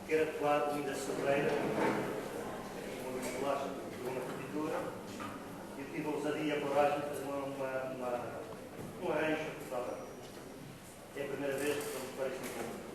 Quer atuar ainda sobreira, uma bolacha de uma partitura, e eu tive a ousadia e a coragem de fazer um arranjo total. É a primeira vez que estamos para isso no mundo.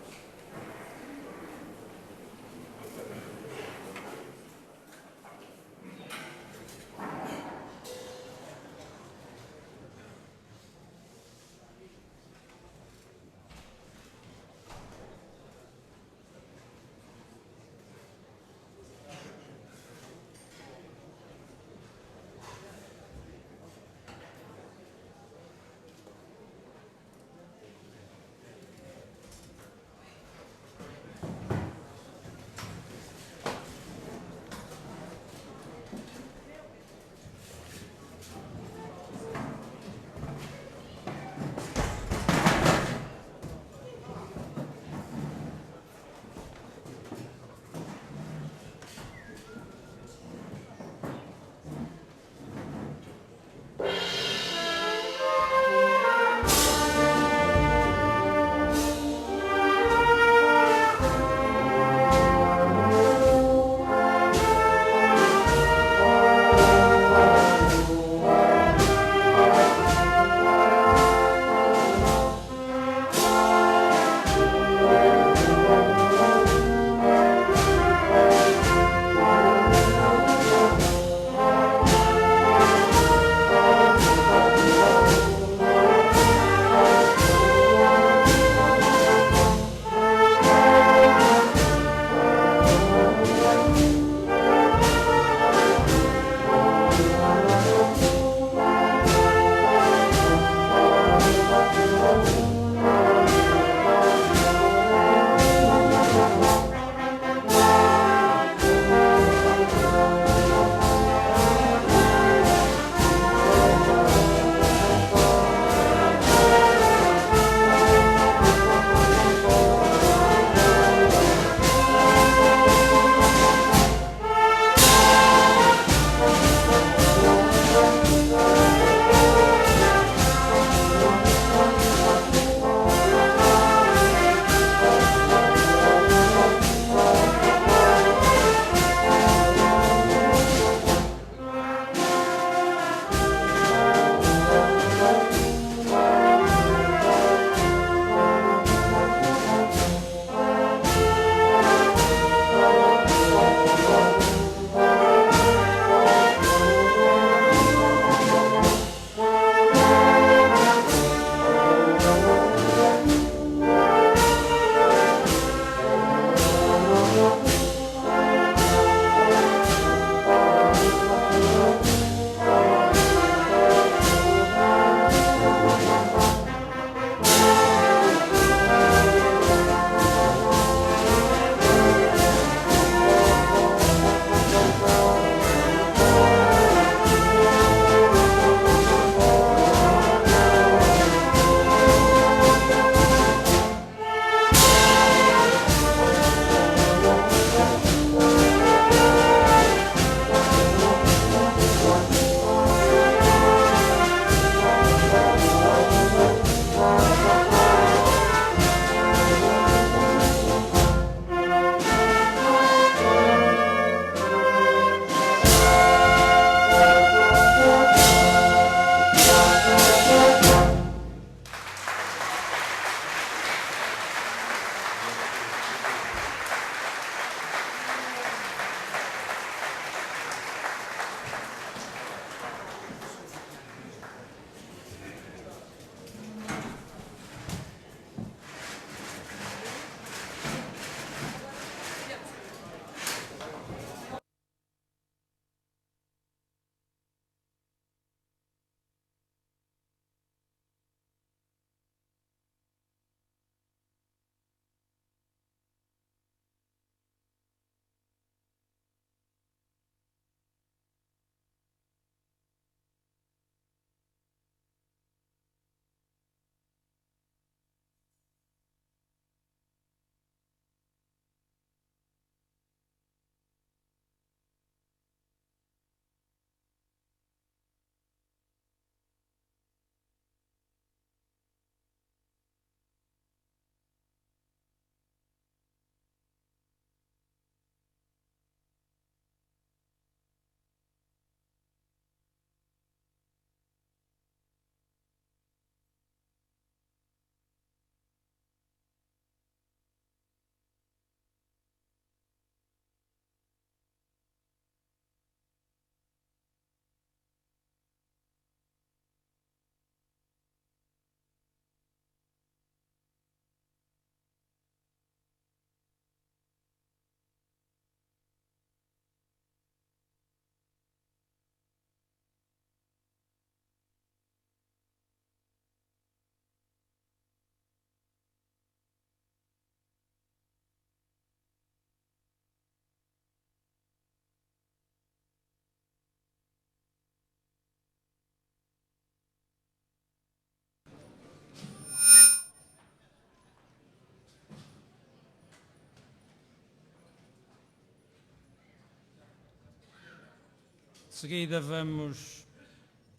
seguida vamos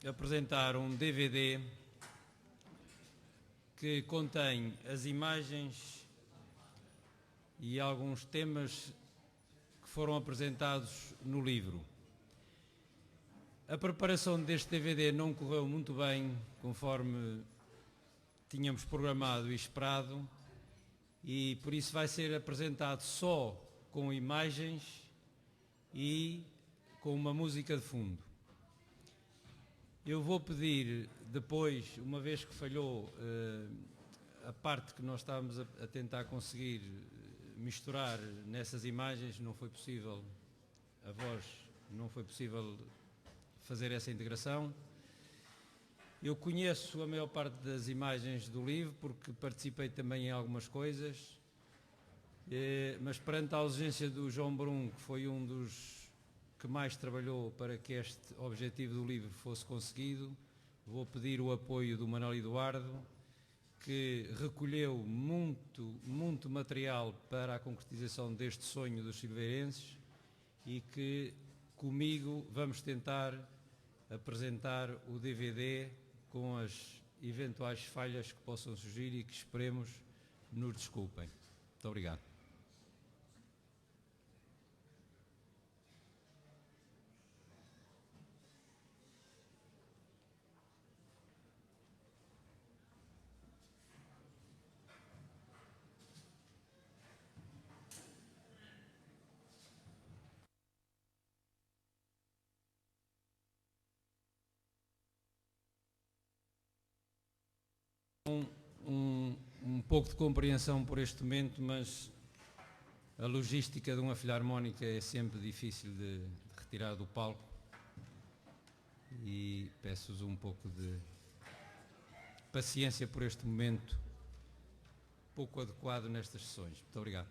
apresentar um DVD que contém as imagens e alguns temas que foram apresentados no livro. A preparação deste DVD não correu muito bem, conforme tínhamos programado e esperado, e por isso vai ser apresentado só com imagens e com uma música de fundo. Eu vou pedir depois, uma vez que falhou a parte que nós estávamos a tentar conseguir misturar nessas imagens, não foi possível, a voz não foi possível fazer essa integração. Eu conheço a maior parte das imagens do livro porque participei também em algumas coisas, mas perante a ausência do João Brum, que foi um dos que mais trabalhou para que este objetivo do livro fosse conseguido, vou pedir o apoio do Manuel Eduardo, que recolheu muito material para a concretização deste sonho dos silveirenses e que comigo vamos tentar apresentar o DVD com as eventuais falhas que possam surgir e que esperemos nos desculpem. Muito obrigado. Um pouco de compreensão por este momento, mas a logística de uma filarmónica é sempre difícil de retirar do palco e peço-vos um pouco de paciência por este momento pouco adequado nestas sessões. Muito obrigado.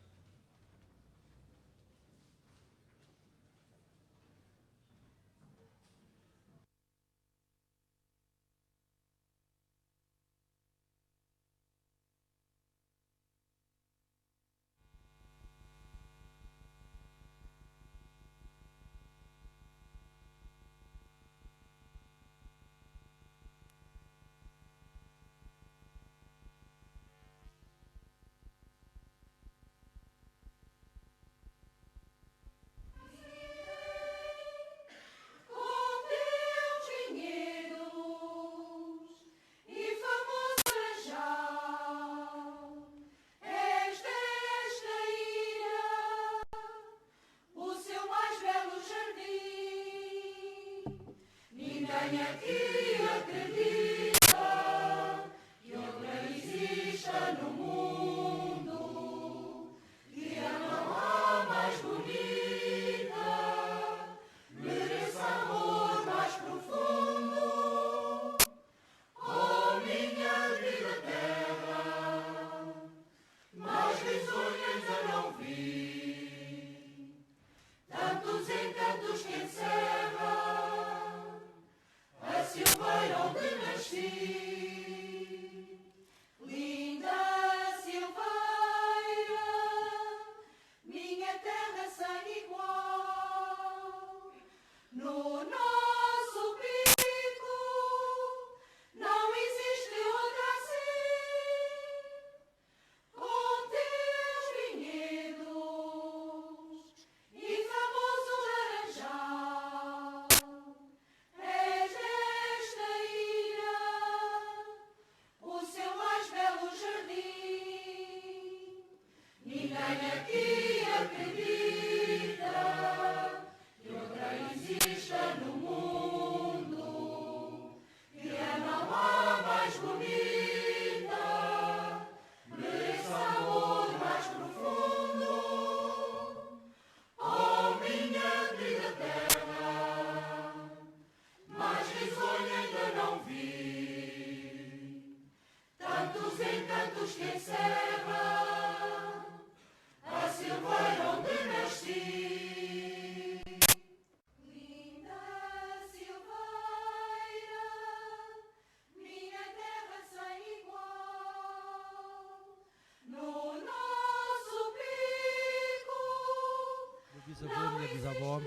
Bisavô, minha bisavó,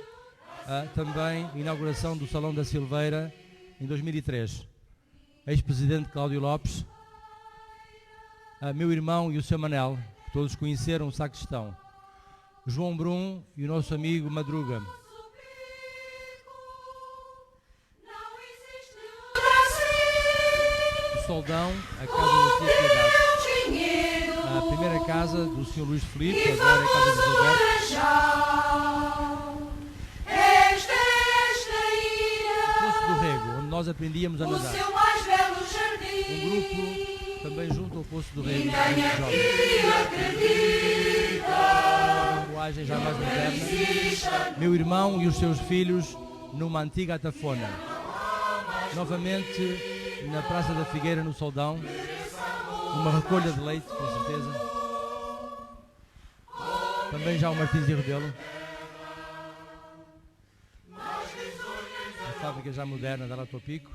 também a inauguração do Salão da Silveira em 2003. Ex-presidente Cláudio Lopes, meu irmão e o seu Manel, que todos conheceram o sacristão, João Brum e o nosso amigo Madruga. O Soldão, a casa da Tia Piedade. A primeira casa do Sr. Luís Filipe, agora é a casa dos Albertos. O Poço do Rego, onde nós aprendíamos a nadar. Um grupo também junto ao Poço do Rego, muito jovens. Uma linguagem já mais moderna. Meu irmão e os seus filhos numa antiga atafona. Novamente na Praça da Figueira, no Soldão, uma recolha de leite, com certeza. Também já o Martins e Rebelo. A fábrica já moderna da Latopico.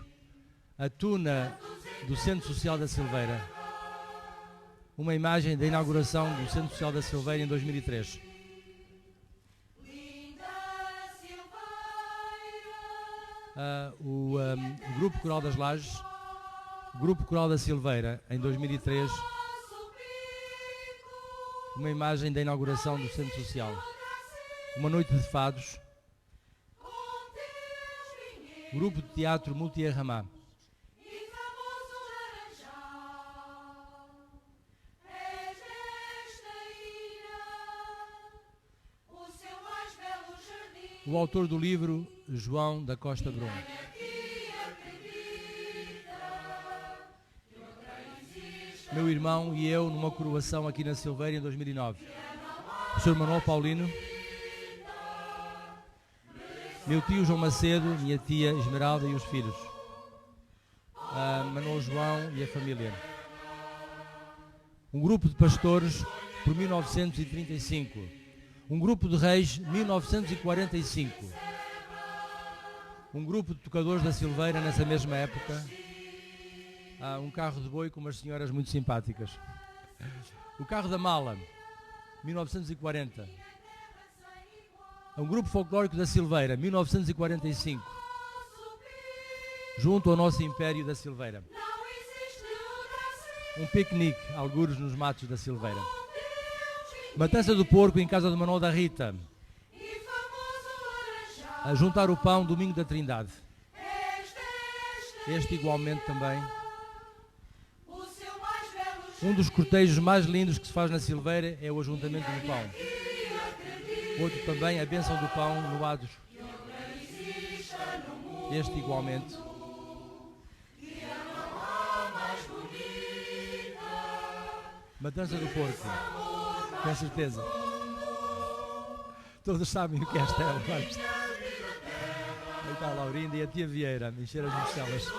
A tuna do Centro Social da Silveira. Uma imagem da inauguração do Centro Social da Silveira em 2003. O Grupo Coral das Lajes, Grupo Coral da Silveira, em 2003, uma imagem da inauguração do Centro Social. Uma noite de fados, Grupo de Teatro Multi-Arramá. O autor do livro, João da Costa Brum. Meu irmão e eu numa coroação aqui na Silveira em 2009. O Sr. Manuel Paulino. Meu tio João Macedo, minha tia Esmeralda e os filhos. Manuel João e a família. Um grupo de pastores por 1935. Um grupo de reis, 1945. Um grupo de tocadores da Silveira nessa mesma época. Um carro de boi com umas senhoras muito simpáticas. O carro da mala, 1940. Um grupo folclórico da Silveira, 1945. Junto ao nosso Império da Silveira. Um piquenique, algures nos matos da Silveira. Matança do porco em casa do Manuel da Rita. A juntar o pão, domingo da Trindade. Este igualmente também. Um dos cortejos mais lindos que se faz na Silveira é o ajuntamento do pão. Outro também, a bênção do pão no Ados. Este igualmente. Matança do porco. Com certeza. Todos sabem o que é esta. Aí está a Laurinda e a tia Vieira a encher as mostelas.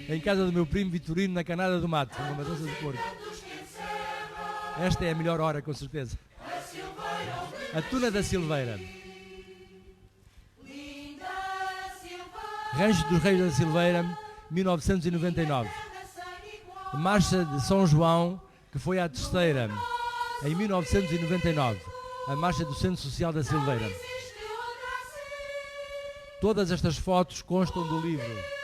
Em casa do meu primo Vitorino, na Canada do Mato, uma matança de porco. Esta é a melhor hora, com certeza. A tuna da Silveira. Rancho dos Reis da Silveira, 1999. Marcha de São João, que foi a terceira, em 1999. A marcha do Centro Social da Silveira. Todas estas fotos constam do livro.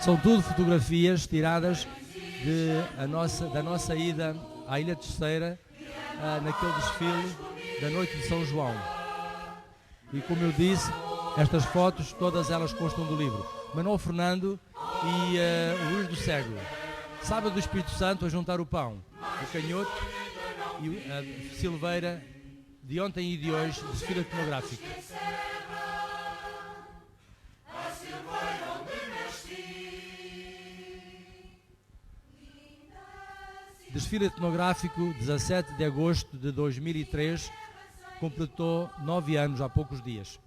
São tudo fotografias tiradas da nossa ida à Ilha Terceira, naquele desfile da Noite de São João. E como eu disse, estas fotos, todas elas constam do livro. Manuel Fernando e o Luís do Cego. Sábado do Espírito Santo, a juntar o pão. O Canhoto e a Silveira, de ontem e de hoje, desfile etnográfico. Desfile etnográfico, 17 de agosto de 2003, completou 9 anos há poucos dias.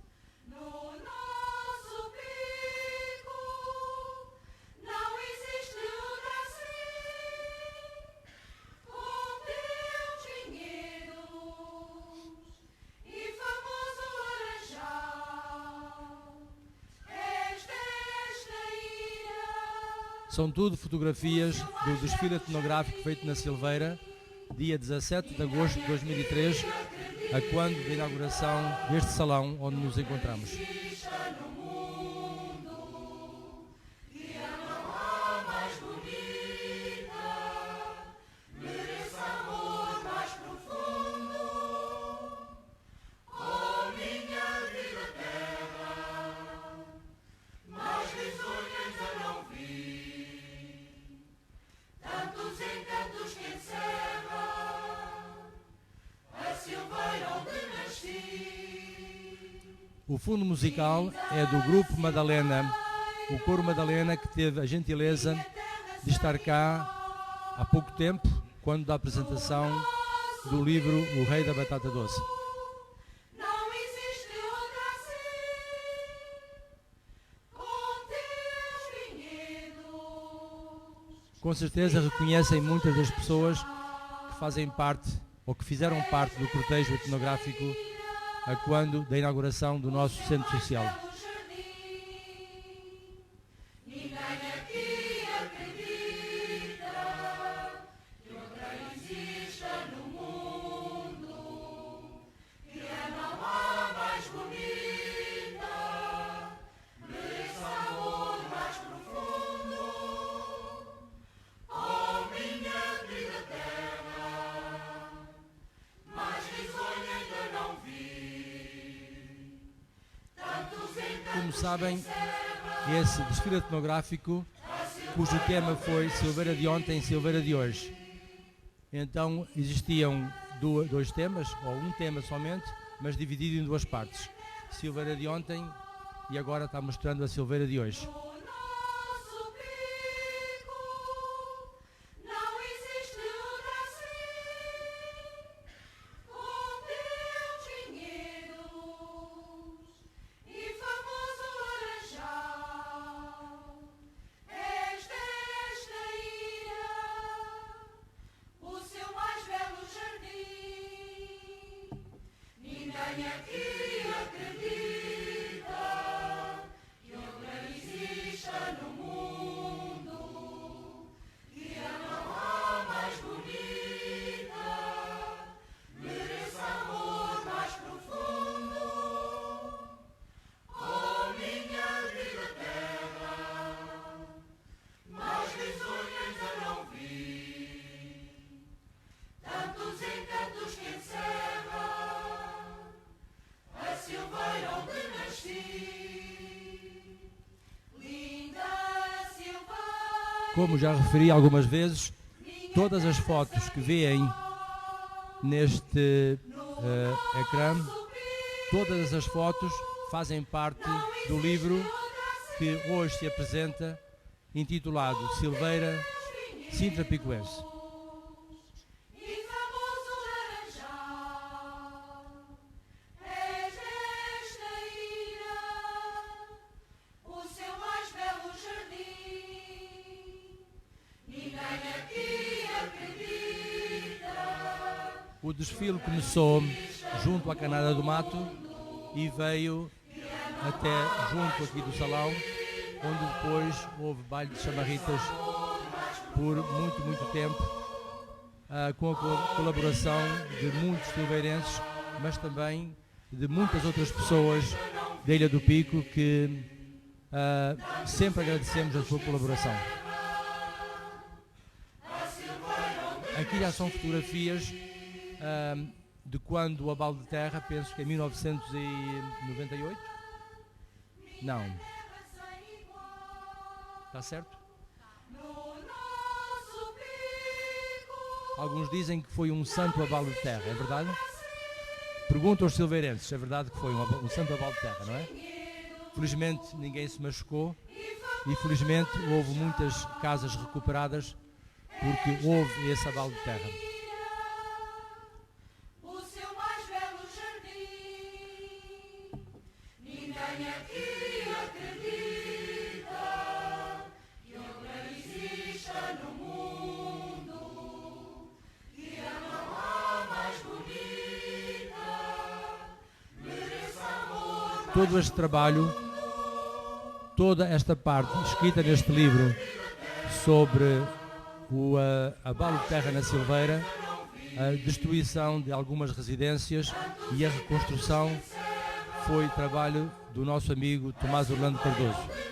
São tudo fotografias do desfile etnográfico feito na Silveira, dia 17 de agosto de 2003, a quando da inauguração deste salão onde nos encontramos. O fundo musical é do Grupo Madalena, o Coro Madalena, que teve a gentileza de estar cá há pouco tempo, quando da apresentação do livro O Rei da Batata Doce. Com certeza reconhecem muitas das pessoas que fazem parte ou que fizeram parte do cortejo etnográfico a quando da inauguração do nosso centro social. Como sabem, esse desfile etnográfico, cujo tema foi Silveira de ontem, Silveira de hoje. Então existiam dois temas, ou um tema somente, mas dividido em duas partes. Silveira de ontem e agora está mostrando a Silveira de hoje. Como já referi algumas vezes, todas as fotos que veem neste ecrã, todas as fotos fazem parte do livro que hoje se apresenta, intitulado Silveira, Sintra Picoense. O desfile começou junto à Canada do Mato e veio até junto aqui do salão, onde depois houve baile de chamarritas por muito tempo, com a colaboração de muitos silveirenses, mas também de muitas outras pessoas da Ilha do Pico que sempre agradecemos a sua colaboração. Aqui já são fotografias de quando o abalo de terra, penso que em 1998? Não. Está certo? Alguns dizem que foi um santo abalo de terra, é verdade? Pergunto aos silveirenses, é verdade que foi um santo abalo de terra, não é? Felizmente ninguém se machucou e felizmente houve muitas casas recuperadas porque houve esse abalo de terra. Todo este trabalho, toda esta parte escrita neste livro sobre o abalo de terra na Silveira, a destruição de algumas residências e a reconstrução foi trabalho do nosso amigo Tomás Orlando Cardoso.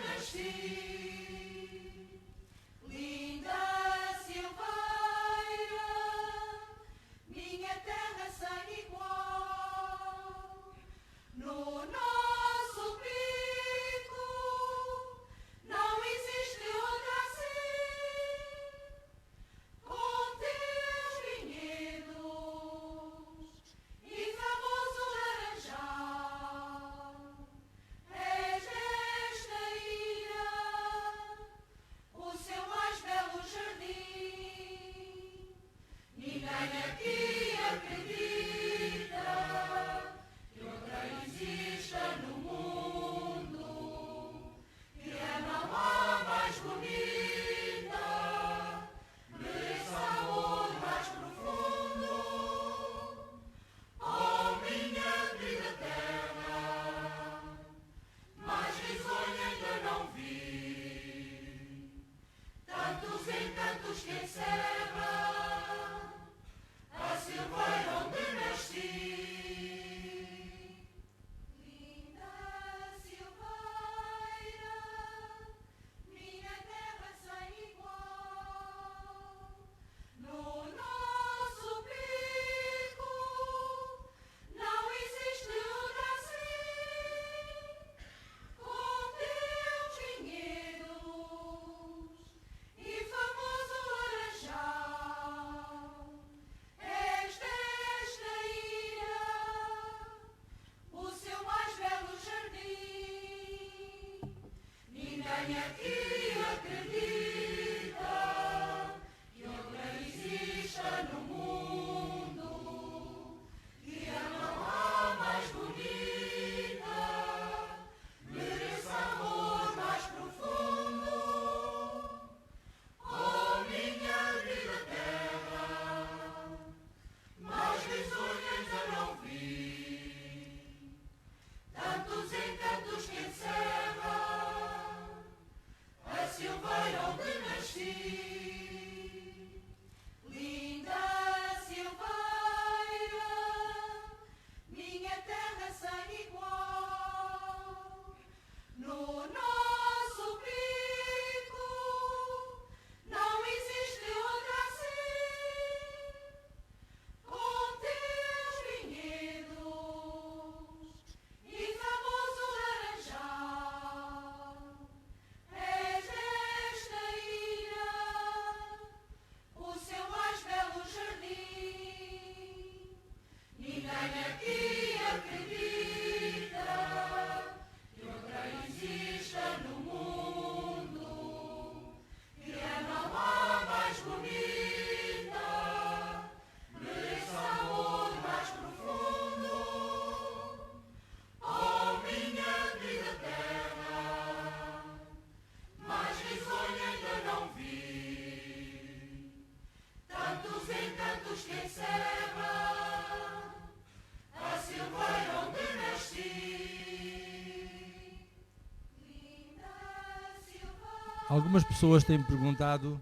Algumas pessoas têm-me perguntado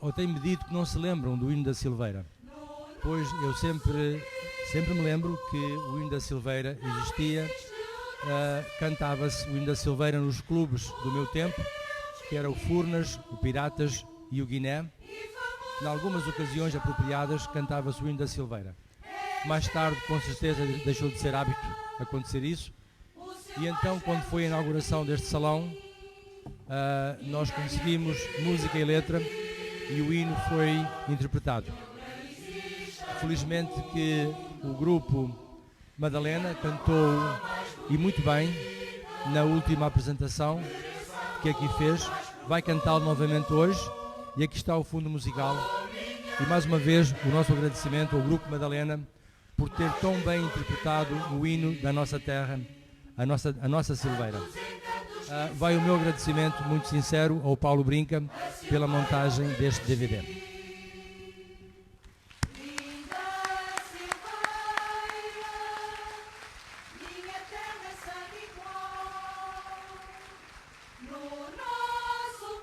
ou têm-me dito que não se lembram do hino da Silveira. Pois eu sempre me lembro que o hino da Silveira existia, cantava-se o hino da Silveira nos clubes do meu tempo, que era o Furnas, o Piratas e o Guiné. Em algumas ocasiões apropriadas cantava-se o hino da Silveira. Mais tarde, com certeza, deixou de ser hábito acontecer isso. E então, quando foi a inauguração deste salão, nós conseguimos música e letra e o hino foi interpretado. Felizmente que o grupo Madalena cantou, e muito bem, na última apresentação que aqui fez. Vai cantá-lo novamente hoje e aqui está o fundo musical. E mais uma vez o nosso agradecimento ao grupo Madalena por ter tão bem interpretado o hino da nossa terra, a nossa Silveira. Vai o meu agradecimento muito sincero ao Paulo Brinca pela montagem deste DVD. No nosso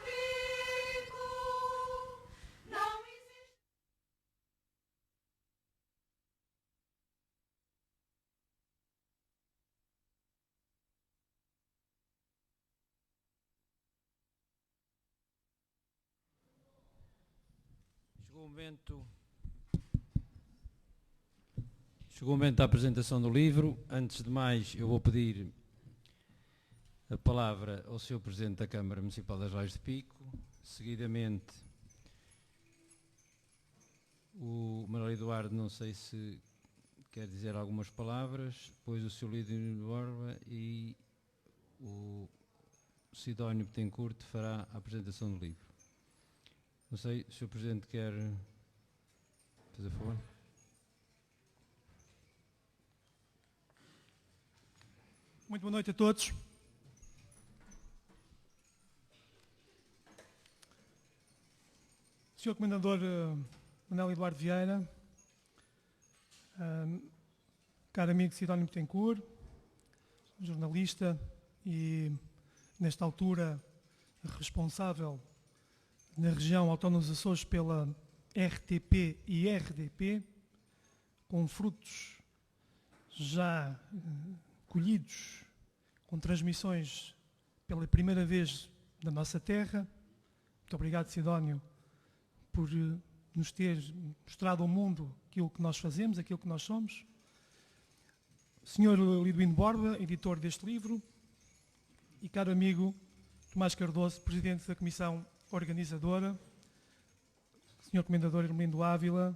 Chegou o momento da apresentação do livro. Antes de mais, eu vou pedir a palavra ao Sr. Presidente da Câmara Municipal das Lajes de Pico. Seguidamente, o Manuel Eduardo, não sei se quer dizer algumas palavras. Depois o Sr. Lidwin Borba e o Sidónio Betancourt fará a apresentação do livro. Não sei, o Sr. Presidente quer fazer favor? Muito boa noite a todos. Sr. Comendador Manuel Eduardo Vieira, caro amigo Sidónio Betancourt, jornalista e, nesta altura, responsável na região Autónoma dos Açores pela RTP e RDP, com frutos já colhidos, com transmissões pela primeira vez na nossa terra. Muito obrigado, Sidónio, por nos ter mostrado ao mundo aquilo que nós fazemos, aquilo que nós somos. Sr. Lidwin Borba, editor deste livro, e caro amigo Tomás Cardoso, presidente da Comissão Organizadora, Sr. Comendador Hermelindo Ávila,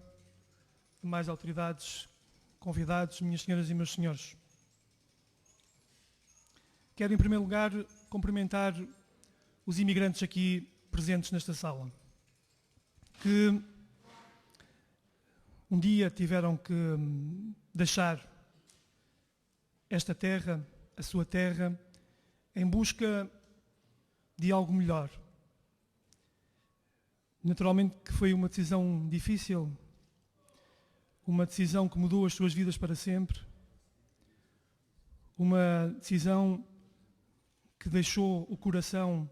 demais autoridades, convidados, minhas senhoras e meus senhores. Quero, em primeiro lugar, cumprimentar os imigrantes aqui presentes nesta sala, que um dia tiveram que deixar esta terra, a sua terra, em busca de algo melhor. Naturalmente que foi uma decisão difícil, uma decisão que mudou as suas vidas para sempre, uma decisão que deixou o coração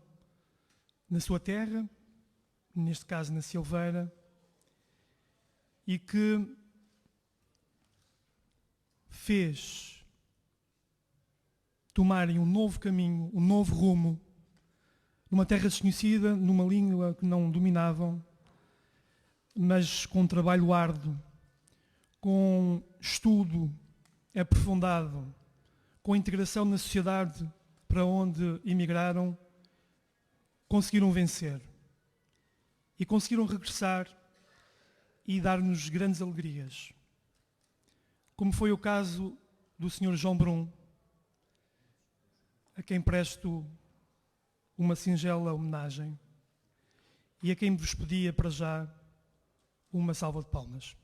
na sua terra, neste caso na Silveira, e que fez tomarem um novo caminho, um novo rumo, numa terra desconhecida, numa língua que não dominavam, mas com um trabalho árduo, com estudo aprofundado, com integração na sociedade para onde emigraram, conseguiram vencer. E conseguiram regressar e dar-nos grandes alegrias. Como foi o caso do Sr. João Brum, a quem presto uma singela homenagem e a quem vos pedia para já uma salva de palmas.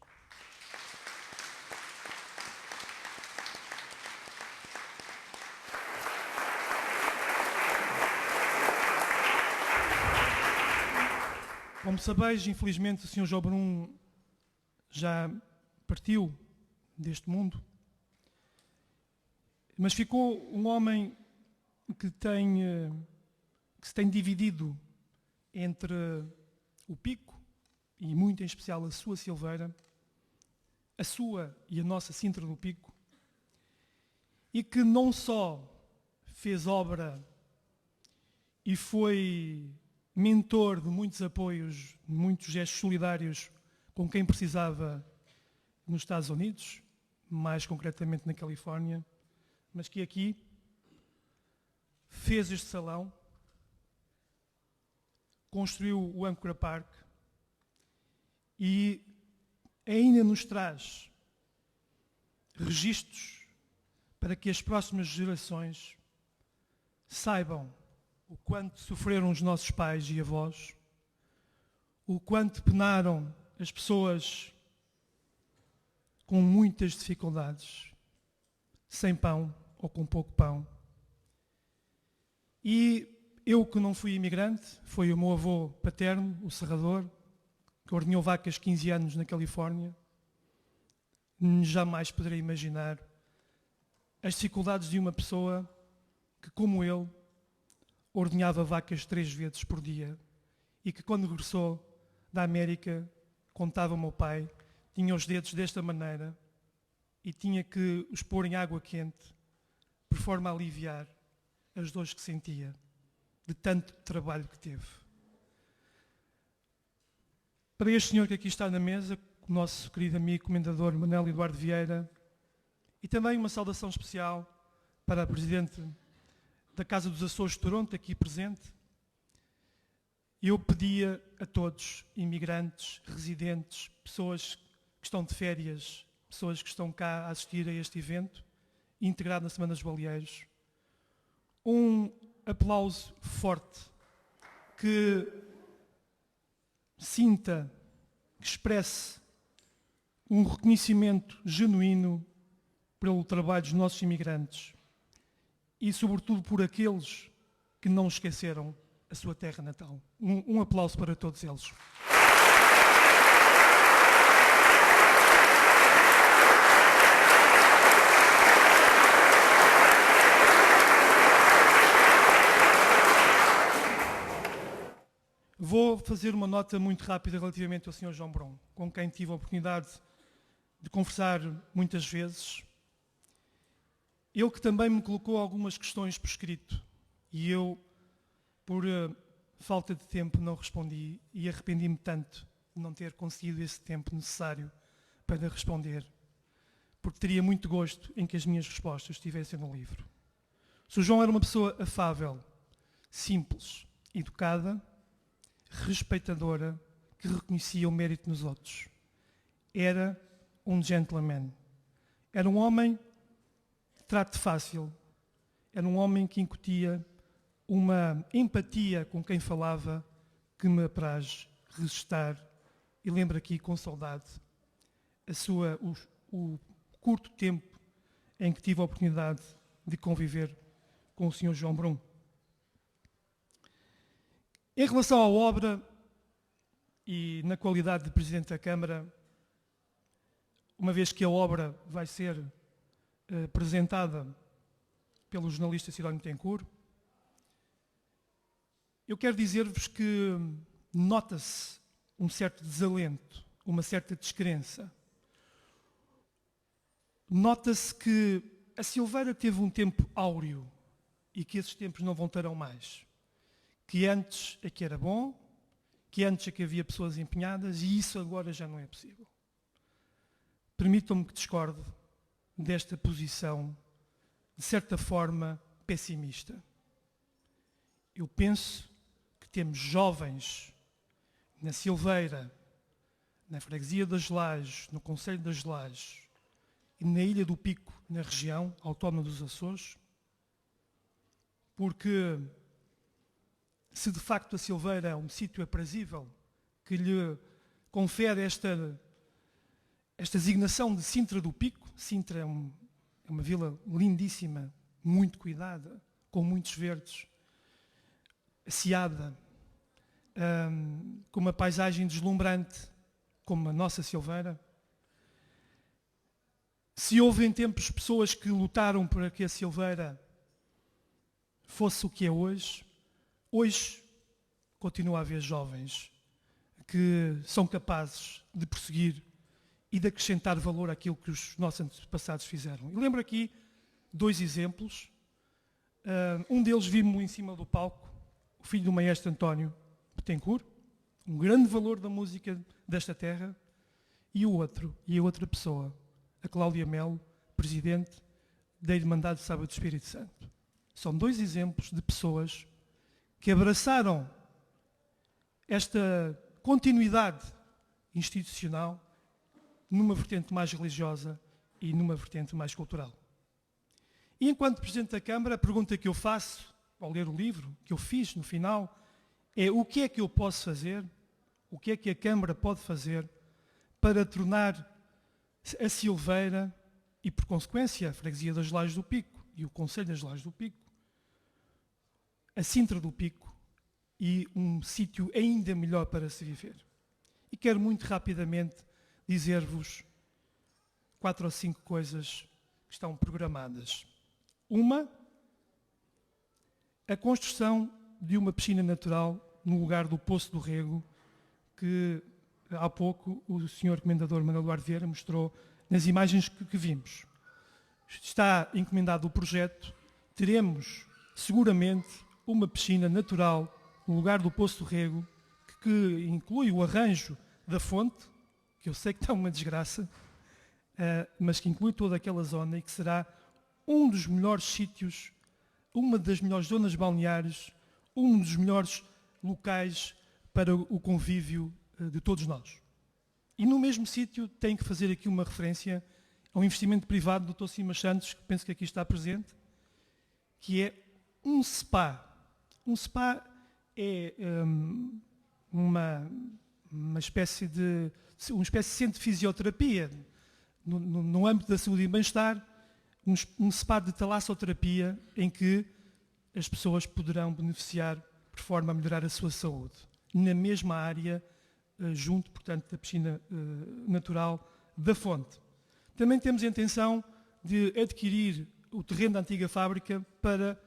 Como sabeis, infelizmente o Sr. João Brum já partiu deste mundo, mas ficou um homem que se tem dividido entre o Pico, e muito em especial a sua Silveira, a sua e a nossa Sintra do Pico, e que não só fez obra e foi mentor de muitos apoios, de muitos gestos solidários com quem precisava nos Estados Unidos, mais concretamente na Califórnia, mas que aqui fez este salão, construiu o Ancora Park e ainda nos traz registros para que as próximas gerações saibam o quanto sofreram os nossos pais e avós, o quanto penaram as pessoas com muitas dificuldades, sem pão ou com pouco pão. E eu, que não fui imigrante, foi o meu avô paterno, o serrador, que ordenhou vacas 15 anos na Califórnia, jamais poderei imaginar as dificuldades de uma pessoa que, como ele, ordenhava vacas 3 vezes por dia e que, quando regressou da América, contava ao meu pai, tinha os dedos desta maneira e tinha que os pôr em água quente por forma a aliviar as dores que sentia de tanto trabalho que teve. Para este senhor que aqui está na mesa, o nosso querido amigo comendador Manuel Eduardo Vieira, e também uma saudação especial para a Presidente da Casa dos Açores de Toronto, aqui presente. Eu pedia a todos, imigrantes, residentes, pessoas que estão de férias, pessoas que estão cá a assistir a este evento, integrado na Semana dos Baleeiros, um aplauso forte que sinta, que expresse um reconhecimento genuíno pelo trabalho dos nossos imigrantes e, sobretudo, por aqueles que não esqueceram a sua terra natal. Um aplauso para todos eles. Vou fazer uma nota muito rápida relativamente ao Sr. João Brum, com quem tive a oportunidade de conversar muitas vezes. Ele que também me colocou algumas questões por escrito e eu, por falta de tempo, não respondi e arrependi-me tanto de não ter conseguido esse tempo necessário para responder, porque teria muito gosto em que as minhas respostas estivessem no livro. O Sr. João era uma pessoa afável, simples, educada, respeitadora, que reconhecia o mérito nos outros. Era um gentleman. Era um homem de trato fácil. Era um homem que incutia uma empatia com quem falava que me apraz registrar e lembro aqui com saudade o curto tempo em que tive a oportunidade de conviver com o Sr. João Brum. Em relação à obra e na qualidade de Presidente da Câmara, uma vez que a obra vai ser apresentada pelo jornalista Sidónio Betancourt, eu quero dizer-vos que nota-se um certo desalento, uma certa descrença. Nota-se que a Silveira teve um tempo áureo e que esses tempos não voltarão mais. Que antes é que era bom, que antes é que havia pessoas empenhadas e isso agora já não é possível. Permitam-me que discorde desta posição, de certa forma, pessimista. Eu penso que temos jovens na Silveira, na Freguesia das Lajes, no Concelho das Lajes e na Ilha do Pico, na região autónoma dos Açores, porque se de facto a Silveira é um sítio aprazível que lhe confere esta designação de Sintra do Pico. Sintra é uma vila lindíssima, muito cuidada, com muitos verdes, asseada, com uma paisagem deslumbrante, como a nossa Silveira. Se houve em tempos pessoas que lutaram para que a Silveira fosse o que é hoje, hoje continua a haver jovens que são capazes de prosseguir e de acrescentar valor àquilo que os nossos antepassados fizeram. Eu lembro aqui 2 exemplos. Um deles vimos em cima do palco, o filho do maestro António Betancourt, um grande valor da música desta terra, e a outra pessoa, a Cláudia Melo, presidente da Irmandade de Sábado do Espírito Santo. São 2 exemplos de pessoas que abraçaram esta continuidade institucional numa vertente mais religiosa e numa vertente mais cultural. E enquanto Presidente da Câmara, a pergunta que eu faço ao ler o livro, que eu fiz no final, é o que é que eu posso fazer, o que é que a Câmara pode fazer para tornar a Silveira e, por consequência, a Freguesia das Lajes do Pico e o Concelho das Lajes do Pico, a Sintra do Pico e um sítio ainda melhor para se viver. E quero muito rapidamente dizer-vos 4 ou 5 coisas que estão programadas. Uma, a construção de uma piscina natural no lugar do Poço do Rego, que há pouco o Sr. Comendador Manuel Eduardo Vieira mostrou nas imagens que vimos. Está encomendado o projeto, teremos seguramente uma piscina natural no lugar do Poço do Rego, que inclui o arranjo da Fonte, que eu sei que está uma desgraça, mas que inclui toda aquela zona e que será um dos melhores sítios, uma das melhores zonas balneares, um dos melhores locais para o convívio de todos nós. E no mesmo sítio tenho que fazer aqui uma referência a um investimento privado do Dr. Simas Santos, que penso que aqui está presente, que é um spa. Um spa é uma espécie de centro de fisioterapia no âmbito da saúde e bem-estar, um spa de talassoterapia em que as pessoas poderão beneficiar por forma a melhorar a sua saúde. Na mesma área, junto, portanto, da piscina natural da Fonte. Também temos a intenção de adquirir o terreno da antiga fábrica para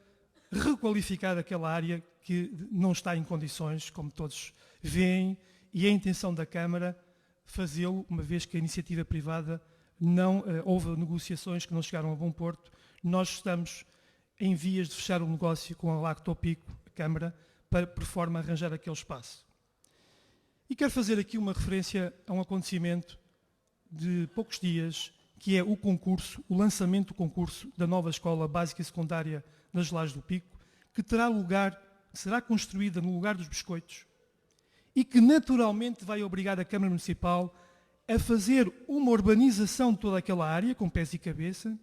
requalificar aquela área que não está em condições, como todos veem, e é a intenção da Câmara fazê-lo, uma vez que a iniciativa privada não houve negociações que não chegaram a bom porto. Nós estamos em vias de fechar um negócio com a Lactopico, a Câmara, por forma a arranjar aquele espaço. E quero fazer aqui uma referência a um acontecimento de poucos dias, que é o lançamento do concurso da nova Escola Básica e Secundária das Lajes do Pico, que será construída no lugar dos biscoitos e que naturalmente vai obrigar a Câmara Municipal a fazer uma urbanização de toda aquela área, com pés e cabeça,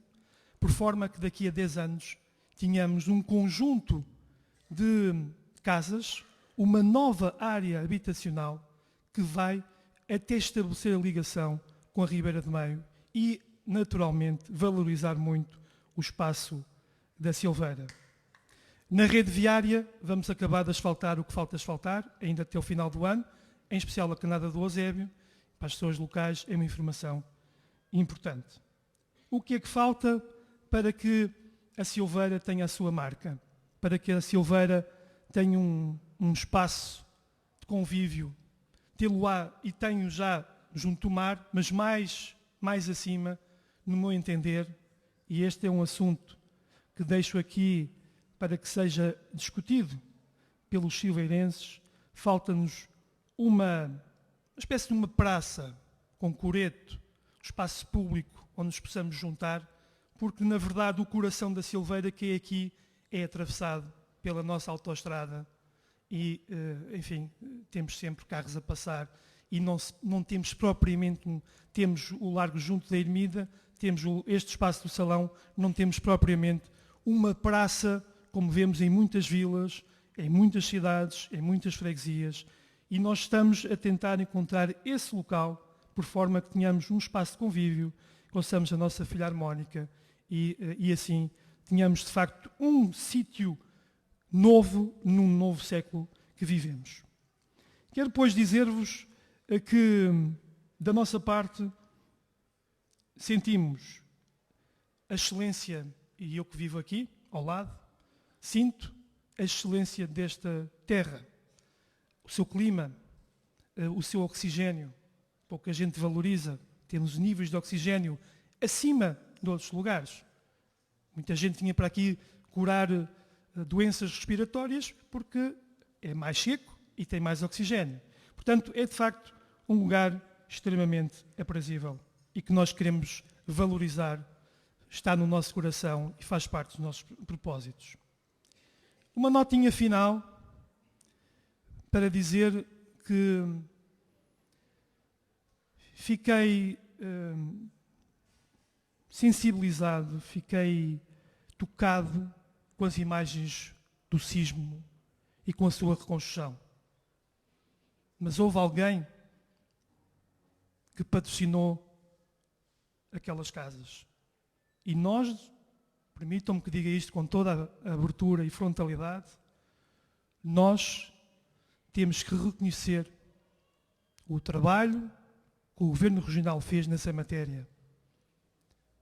por forma que daqui a 10 anos tenhamos um conjunto de casas, uma nova área habitacional que vai até estabelecer a ligação com a Ribeira de Meio e, naturalmente, valorizar muito o espaço da Silveira. Na rede viária, vamos acabar de asfaltar o que falta asfaltar, ainda até o final do ano, em especial a Canada do Eusébio. Para as pessoas locais é uma informação importante. O que é que falta para que a Silveira tenha a sua marca? Para que a Silveira tenha um espaço de convívio, tê-lo-á e tenho já junto do mar, mas mais acima, no meu entender, e este é um assunto que deixo aqui para que seja discutido pelos silveirenses, falta-nos uma espécie de uma praça com coreto, um espaço público onde nos possamos juntar, porque na verdade o coração da Silveira que é aqui é atravessado pela nossa autoestrada e, enfim, temos sempre carros a passar e não temos propriamente, temos o Largo junto da Ermida, temos este espaço do Salão, não temos propriamente uma praça como vemos em muitas vilas, em muitas cidades, em muitas freguesias, e nós estamos a tentar encontrar esse local por forma que tenhamos um espaço de convívio, conheçamos a nossa filharmónica e assim tenhamos de facto um sítio novo num novo século que vivemos. Quero depois dizer-vos que da nossa parte sentimos a excelência, e eu que vivo aqui ao lado, sinto a excelência desta terra, o seu clima, o seu oxigênio, pouca gente valoriza, temos níveis de oxigênio acima de outros lugares. Muita gente vinha para aqui curar doenças respiratórias porque é mais seco e tem mais oxigênio. Portanto, é de facto um lugar extremamente aprazível e que nós queremos valorizar, está no nosso coração e faz parte dos nossos propósitos. Uma notinha final para dizer que fiquei sensibilizado, fiquei tocado com as imagens do sismo e com a sua reconstrução. Mas houve alguém que patrocinou aquelas casas. E nós, permitam-me que diga isto com toda a abertura e frontalidade, nós temos que reconhecer o trabalho que o Governo Regional fez nessa matéria.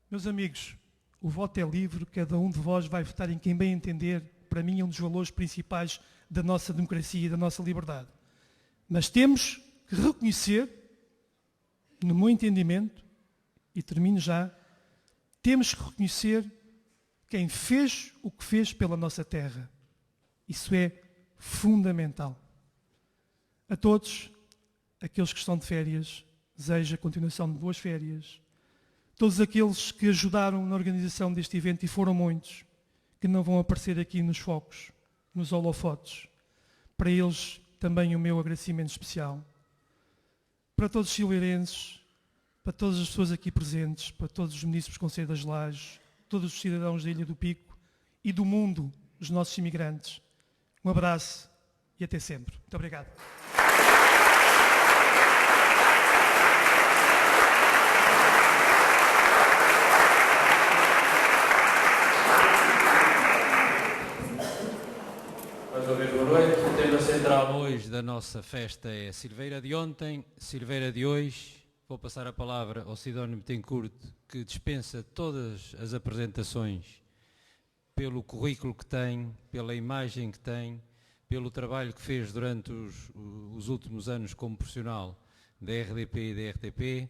Meus amigos, o voto é livre, cada um de vós vai votar em quem bem entender. Para mim é um dos valores principais da nossa democracia e da nossa liberdade. Mas temos que reconhecer, no meu entendimento, e termino já, temos que reconhecer quem fez o que fez pela nossa terra. Isso é fundamental. A todos, aqueles que estão de férias, desejo a continuação de boas férias. Todos aqueles que ajudaram na organização deste evento, e foram muitos, que não vão aparecer aqui nos focos, nos holofotes. Para eles também o meu agradecimento especial. Para todos os silveirenses, para todas as pessoas aqui presentes, para todos os munícipes do Conselho das Lajes, todos os cidadãos da Ilha do Pico e do mundo, os nossos imigrantes. Um abraço e até sempre. Muito obrigado. Mais uma vez, boa noite. O tema central hoje da nossa festa é Silveira de ontem, Silveira de hoje. Vou passar a palavra ao Sidónio Betancourt, que dispensa todas as apresentações pelo currículo que tem, pela imagem que tem, pelo trabalho que fez durante os últimos anos como profissional da RDP e da RTP.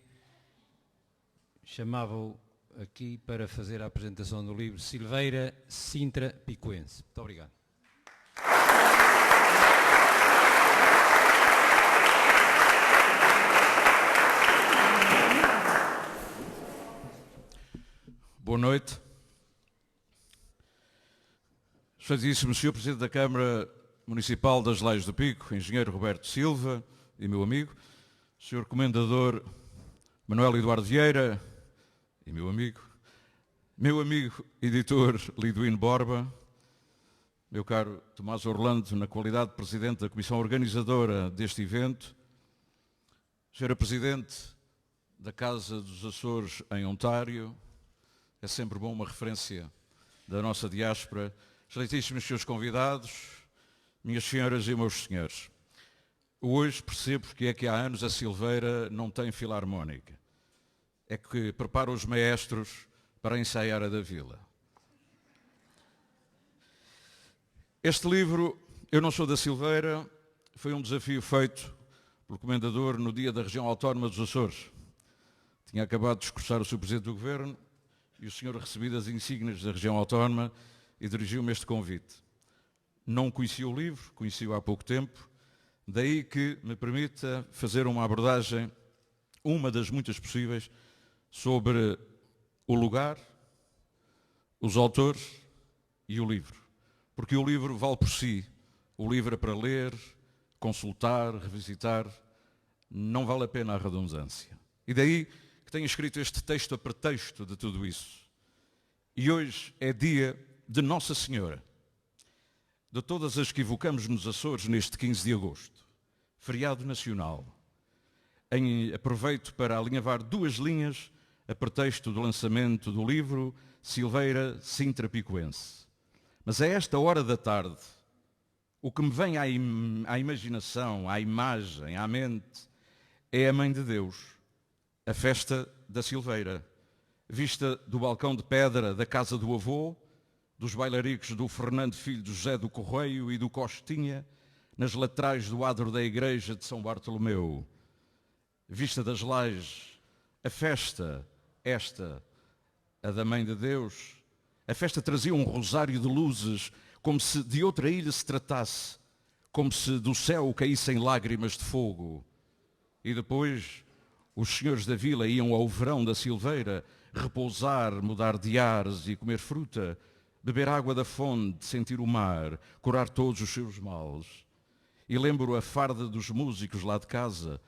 Chamava-o aqui para fazer a apresentação do livro Silveira Sintra Picuense. Muito obrigado. Boa noite. Excelentíssimo Sr. Presidente da Câmara Municipal das Lajes do Pico, Engenheiro Roberto Silva e meu amigo, Sr. Comendador Manuel Eduardo Vieira e meu amigo editor Liduíno Borba, meu caro Tomás Orlando, na qualidade de Presidente da Comissão Organizadora deste evento, Sra. Presidente da Casa dos Açores em Ontário, é sempre bom uma referência da nossa diáspora, excelentíssimos seus convidados, minhas senhoras e meus senhores. Hoje percebo porque é que há anos a Silveira não tem filarmónica. É que prepara os maestros para ensaiar a da Vila. Este livro, Eu Não Sou da Silveira, foi um desafio feito pelo Comendador no dia da Região Autónoma dos Açores. Tinha acabado de discursar o Sr. Presidente do Governo e o senhor recebido as insígnias da Região Autónoma e dirigiu-me este convite. Não conhecia o livro, conheci-o há pouco tempo, daí que me permita fazer uma abordagem, uma das muitas possíveis, sobre o lugar, os autores e o livro. Porque o livro vale por si. O livro é para ler, consultar, revisitar. Não vale a pena a redundância. E daí que tenho escrito este texto a pretexto de tudo isso. E hoje é dia de Nossa Senhora, de todas as que evocamos nos Açores neste 15 de agosto, feriado nacional. Aproveito para alinhavar duas linhas a pretexto do lançamento do livro Silveira Sintra Picuense. Mas a esta hora da tarde, o que me vem à imaginação, à imagem, à mente, é a Mãe de Deus, a festa da Silveira, vista do balcão de pedra da casa do avô, dos bailaricos do Fernando filho do José do Correio e do Costinha, nas laterais do adro da igreja de São Bartolomeu. Vista das Lajes, a festa, esta, a da Mãe de Deus, a festa trazia um rosário de luzes, como se de outra ilha se tratasse, como se do céu caíssem lágrimas de fogo. E depois os senhores da vila iam ao verão da Silveira, repousar, mudar de ares e comer fruta, beber água da fonte, sentir o mar, curar todos os seus males. E lembro a farda dos músicos lá de casa,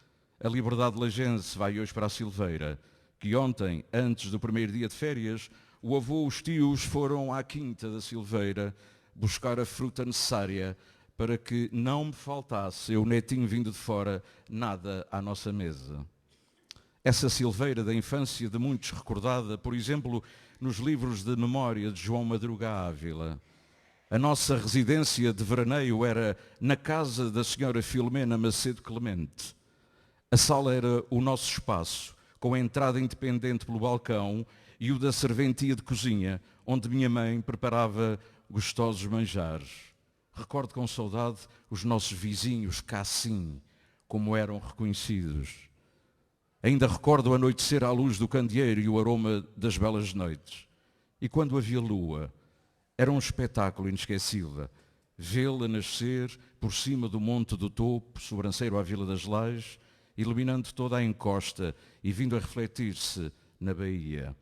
a Liberdade Lagense vai hoje para a Silveira, que ontem, antes do primeiro dia de férias, o avô e os tios foram à quinta da Silveira buscar a fruta necessária para que não me faltasse, eu netinho vindo de fora, nada à nossa mesa. Essa Silveira da infância de muitos recordada, por exemplo, nos livros de memória de João Madruga Ávila. A nossa residência de veraneio era na casa da senhora Filomena Macedo Clemente. A sala era o nosso espaço, com a entrada independente pelo balcão e o da serventia de cozinha, onde minha mãe preparava gostosos manjares. Recordo com saudade os nossos vizinhos cá sim, como eram reconhecidos. Ainda recordo o anoitecer à luz do candeeiro e o aroma das belas noites. E quando havia lua, era um espetáculo inesquecível. Vê-la nascer por cima do Monte do Topo, sobranceiro à Vila das Lajes, iluminando toda a encosta e vindo a refletir-se na baía.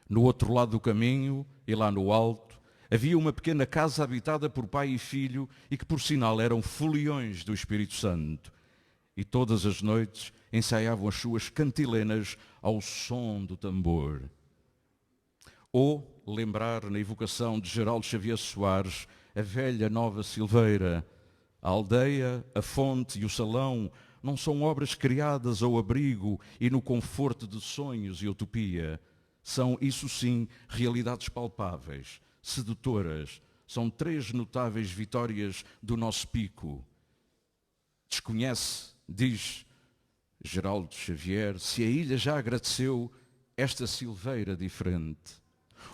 No outro lado do caminho, e lá no alto, havia uma pequena casa habitada por pai e filho e que, por sinal, eram foliões do Espírito Santo. E todas as noites ensaiavam as suas cantilenas ao som do tambor. Ou lembrar, na evocação de Geraldo Xavier Soares, a velha Nova Silveira. A aldeia, a fonte e o salão não são obras criadas ao abrigo e no conforto de sonhos e utopia. São, isso sim, realidades palpáveis, sedutoras. São 3 notáveis vitórias do nosso pico. Desconhece, diz Geraldo Xavier, se a ilha já agradeceu esta silveira diferente.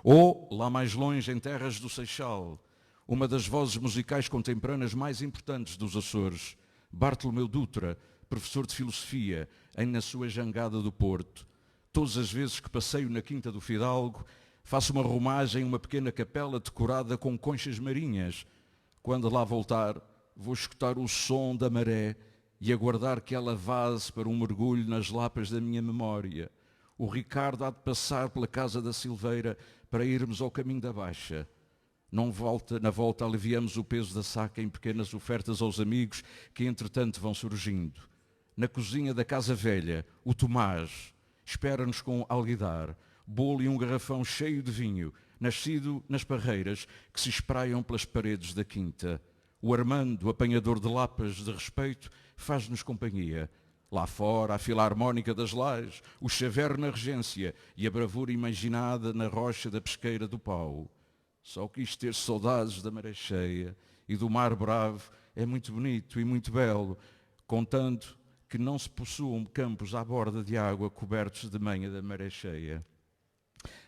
Ou, lá mais longe, em terras do Seixal, uma das vozes musicais contemporâneas mais importantes dos Açores, Bartolomeu Dutra, professor de filosofia, na sua jangada do Porto. Todas as vezes que passeio na Quinta do Fidalgo, faço uma romagem em uma pequena capela decorada com conchas marinhas. Quando lá voltar, vou escutar o som da maré e aguardar que ela vaze para um mergulho nas lapas da minha memória. O Ricardo há de passar pela casa da Silveira para irmos ao caminho da Baixa. Na volta aliviamos o peso da saca em pequenas ofertas aos amigos que entretanto vão surgindo. Na cozinha da Casa Velha, o Tomás espera-nos com alguidar, bolo e um garrafão cheio de vinho, nascido nas parreiras que se espraiam pelas paredes da quinta. O Armando, apanhador de lapas de respeito, faz-nos companhia. Lá fora, a filarmónica das Lajes, o Xaver na Regência e a bravura imaginada na rocha da pesqueira do Pau. Só quis ter saudades da maré cheia e do mar bravo. É muito bonito e muito belo, contanto que não se possuam campos à borda de água cobertos de manha da maré cheia.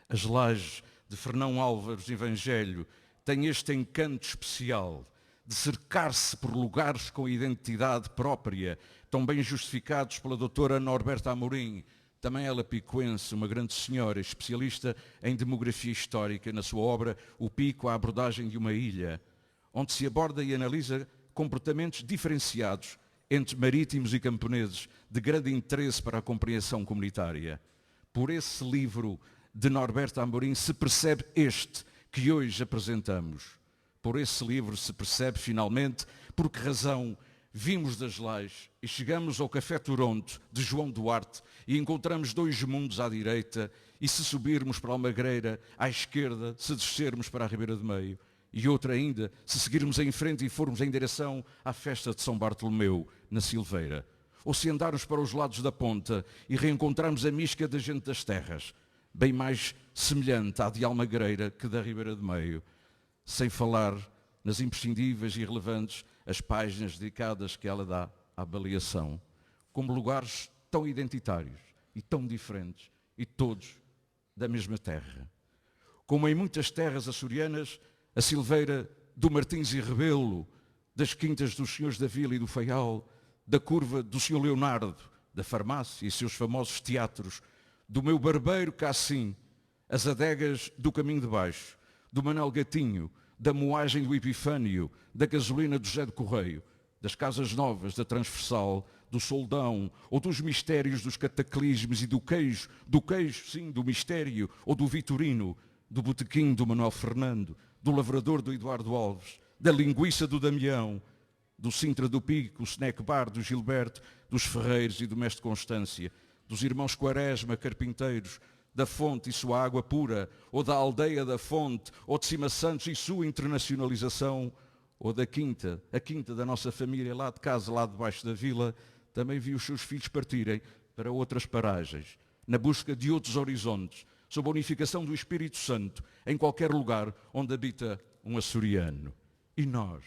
As Lajes de Fernão Álvares Evangelho têm este encanto especial de cercar-se por lugares com identidade própria, tão bem justificados pela doutora Norberta Amorim, também ela picuense, uma grande senhora, especialista em demografia histórica, na sua obra O Pico, a abordagem de uma ilha, onde se aborda e analisa comportamentos diferenciados entre marítimos e camponeses, de grande interesse para a compreensão comunitária. Por esse livro de Norberta Amorim se percebe este que hoje apresentamos. Por esse livro se percebe, finalmente, por que razão vimos das Lajes e chegamos ao Café Toronto de João Duarte e encontramos 2 mundos à direita e se subirmos para a Almagreira à esquerda, se descermos para a Ribeira do Meio e outra ainda, se seguirmos em frente e formos em direção à festa de São Bartolomeu, na Silveira. Ou se andarmos para os lados da ponta e reencontrarmos a misca da gente das terras, bem mais semelhante à de Almagreira que da Ribeira do Meio. Sem falar nas imprescindíveis e relevantes as páginas dedicadas que ela dá à avaliação, como lugares tão identitários e tão diferentes, e todos da mesma terra. Como em muitas terras açorianas, a Silveira do Martins e Rebelo, das quintas dos senhores da Vila e do Faial, da curva do senhor Leonardo, da farmácia e seus famosos teatros, do meu barbeiro Cassim, as adegas do Caminho de Baixo, do Manuel Gatinho, da moagem do Epifânio, da gasolina do José de Correio, das Casas Novas, da Transversal, do Soldão, ou dos mistérios dos cataclismos e do queijo, sim, do mistério, ou do Vitorino, do botequim do Manuel Fernando, do lavrador do Eduardo Alves, da linguiça do Damião, do Sintra do Pico, o snack bar do Gilberto, dos Ferreiros e do Mestre Constância, dos irmãos Quaresma, carpinteiros, da Fonte e sua água pura, ou da aldeia da Fonte, ou de Cima Santos e sua internacionalização, ou da Quinta, a Quinta da nossa família lá de casa, lá debaixo da vila, também vi os seus filhos partirem para outras paragens, na busca de outros horizontes, sob a unificação do Espírito Santo, em qualquer lugar onde habita um açoriano. E nós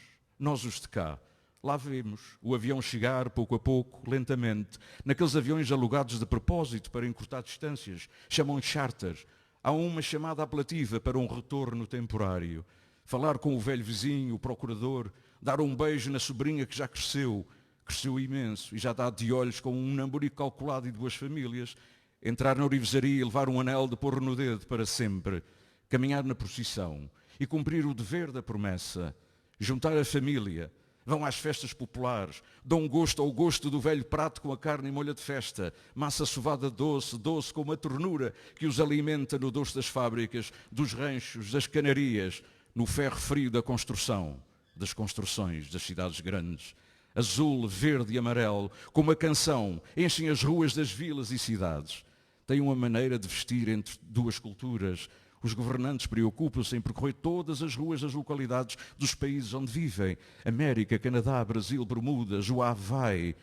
os de cá, lá vemos o avião chegar, pouco a pouco, lentamente, naqueles aviões alugados de propósito para encurtar distâncias, chamam charters. Há uma chamada apelativa para um retorno temporário. Falar com o velho vizinho, o procurador, dar um beijo na sobrinha que já cresceu imenso e já dá de olhos com um namorico calculado e 2 famílias, entrar na orivesaria e levar um anel de pôr no dedo para sempre, caminhar na procissão e cumprir o dever da promessa, juntar a família, vão às festas populares, dão gosto ao gosto do velho prato com a carne e molho de festa, massa sovada doce, doce com uma ternura que os alimenta no doce das fábricas, dos ranchos, das canarias, no ferro frio da construção, das construções das cidades grandes. Azul, verde e amarelo, com uma canção, enchem as ruas das vilas e cidades. Têm uma maneira de vestir entre duas culturas. Os governantes preocupam-se em percorrer todas as ruas das localidades dos países onde vivem. América, Canadá, Brasil, Bermudas, o Havaí,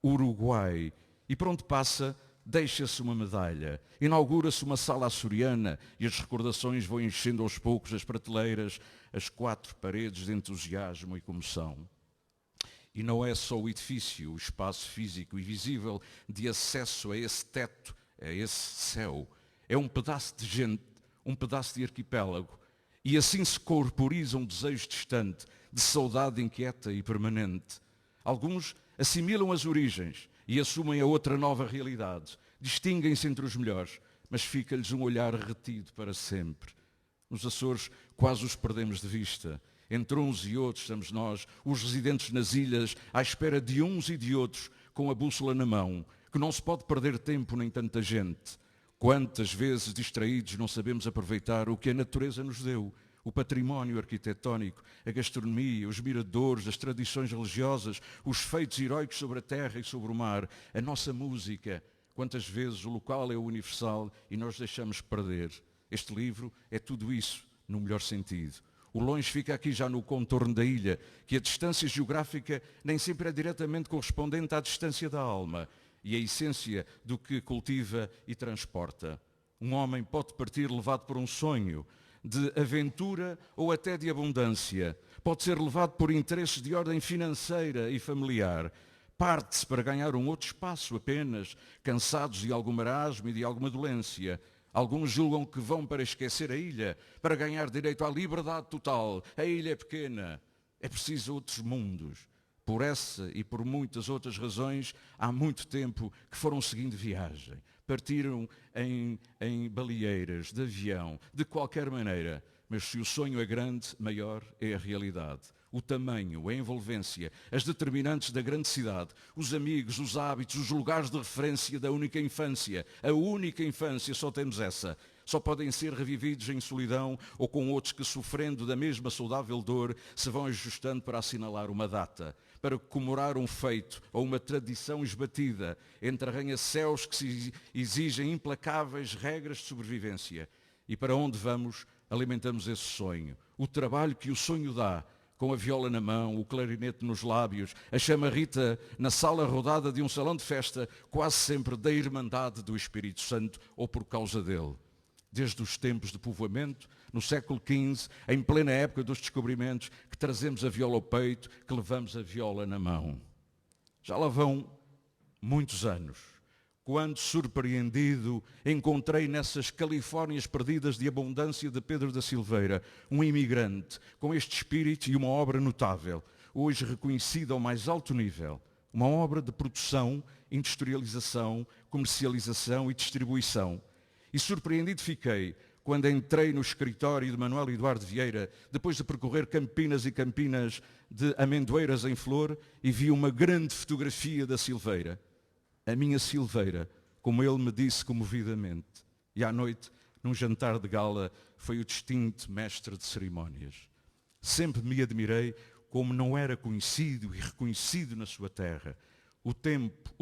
Uruguai. E por onde passa, deixa-se uma medalha. Inaugura-se uma sala açoriana e as recordações vão enchendo aos poucos as prateleiras, as quatro paredes de entusiasmo e comoção. E não é só o edifício, o espaço físico e visível de acesso a esse teto, a esse céu. É um pedaço de gente, um pedaço de arquipélago. E assim se corporiza um desejo distante, de saudade inquieta e permanente. Alguns assimilam as origens e assumem a outra nova realidade. Distinguem-se entre os melhores, mas fica-lhes um olhar retido para sempre. Nos Açores quase os perdemos de vista. Entre uns e outros estamos nós, os residentes nas ilhas, à espera de uns e de outros, com a bússola na mão, que não se pode perder tempo nem tanta gente. Quantas vezes, distraídos, não sabemos aproveitar o que a natureza nos deu, o património arquitetónico, a gastronomia, os miradores, as tradições religiosas, os feitos heróicos sobre a terra e sobre o mar, a nossa música. Quantas vezes o local é o universal e nós deixamos perder. Este livro é tudo isso, no melhor sentido. O longe fica aqui já no contorno da ilha, que a distância geográfica nem sempre é diretamente correspondente à distância da alma e a essência do que cultiva e transporta. Um homem pode partir levado por um sonho de aventura ou até de abundância. Pode ser levado por interesses de ordem financeira e familiar. Parte-se para ganhar um outro espaço apenas, cansados de algum marasmo e de alguma dolência. Alguns julgam que vão para esquecer a ilha, para ganhar direito à liberdade total. A ilha é pequena, é preciso outros mundos. Por essa e por muitas outras razões, há muito tempo que foram seguindo viagem. Partiram em baleeiras, de avião, de qualquer maneira. Mas se o sonho é grande, maior é a realidade. O tamanho, a envolvência, as determinantes da grande cidade, os amigos, os hábitos, os lugares de referência da única infância. A única infância, só temos essa. Só podem ser revividos em solidão ou com outros que, sofrendo da mesma saudável dor, se vão ajustando para assinalar uma data, para comemorar um feito ou uma tradição esbatida entre arranha-céus que se exigem implacáveis regras de sobrevivência. E para onde vamos, alimentamos esse sonho. O trabalho que o sonho dá, com a viola na mão, o clarinete nos lábios, a chamarrita na sala rodada de um salão de festa, quase sempre da Irmandade do Espírito Santo ou por causa dele. Desde os tempos de povoamento, no século XV, em plena época dos descobrimentos, que trazemos a viola ao peito, que levamos a viola na mão. Já lá vão muitos anos, quando, surpreendido, encontrei nessas Califórnias perdidas de abundância de Pedro da Silveira, um imigrante com este espírito e uma obra notável, hoje reconhecida ao mais alto nível, uma obra de produção, industrialização, comercialização e distribuição. E surpreendido fiquei quando entrei no escritório de Manuel Eduardo Vieira, depois de percorrer campinas e campinas de amendoeiras em flor, e vi uma grande fotografia da Silveira. A minha Silveira, como ele me disse comovidamente. E à noite, num jantar de gala, foi o distinto mestre de cerimónias. Sempre me admirei como não era conhecido e reconhecido na sua terra. O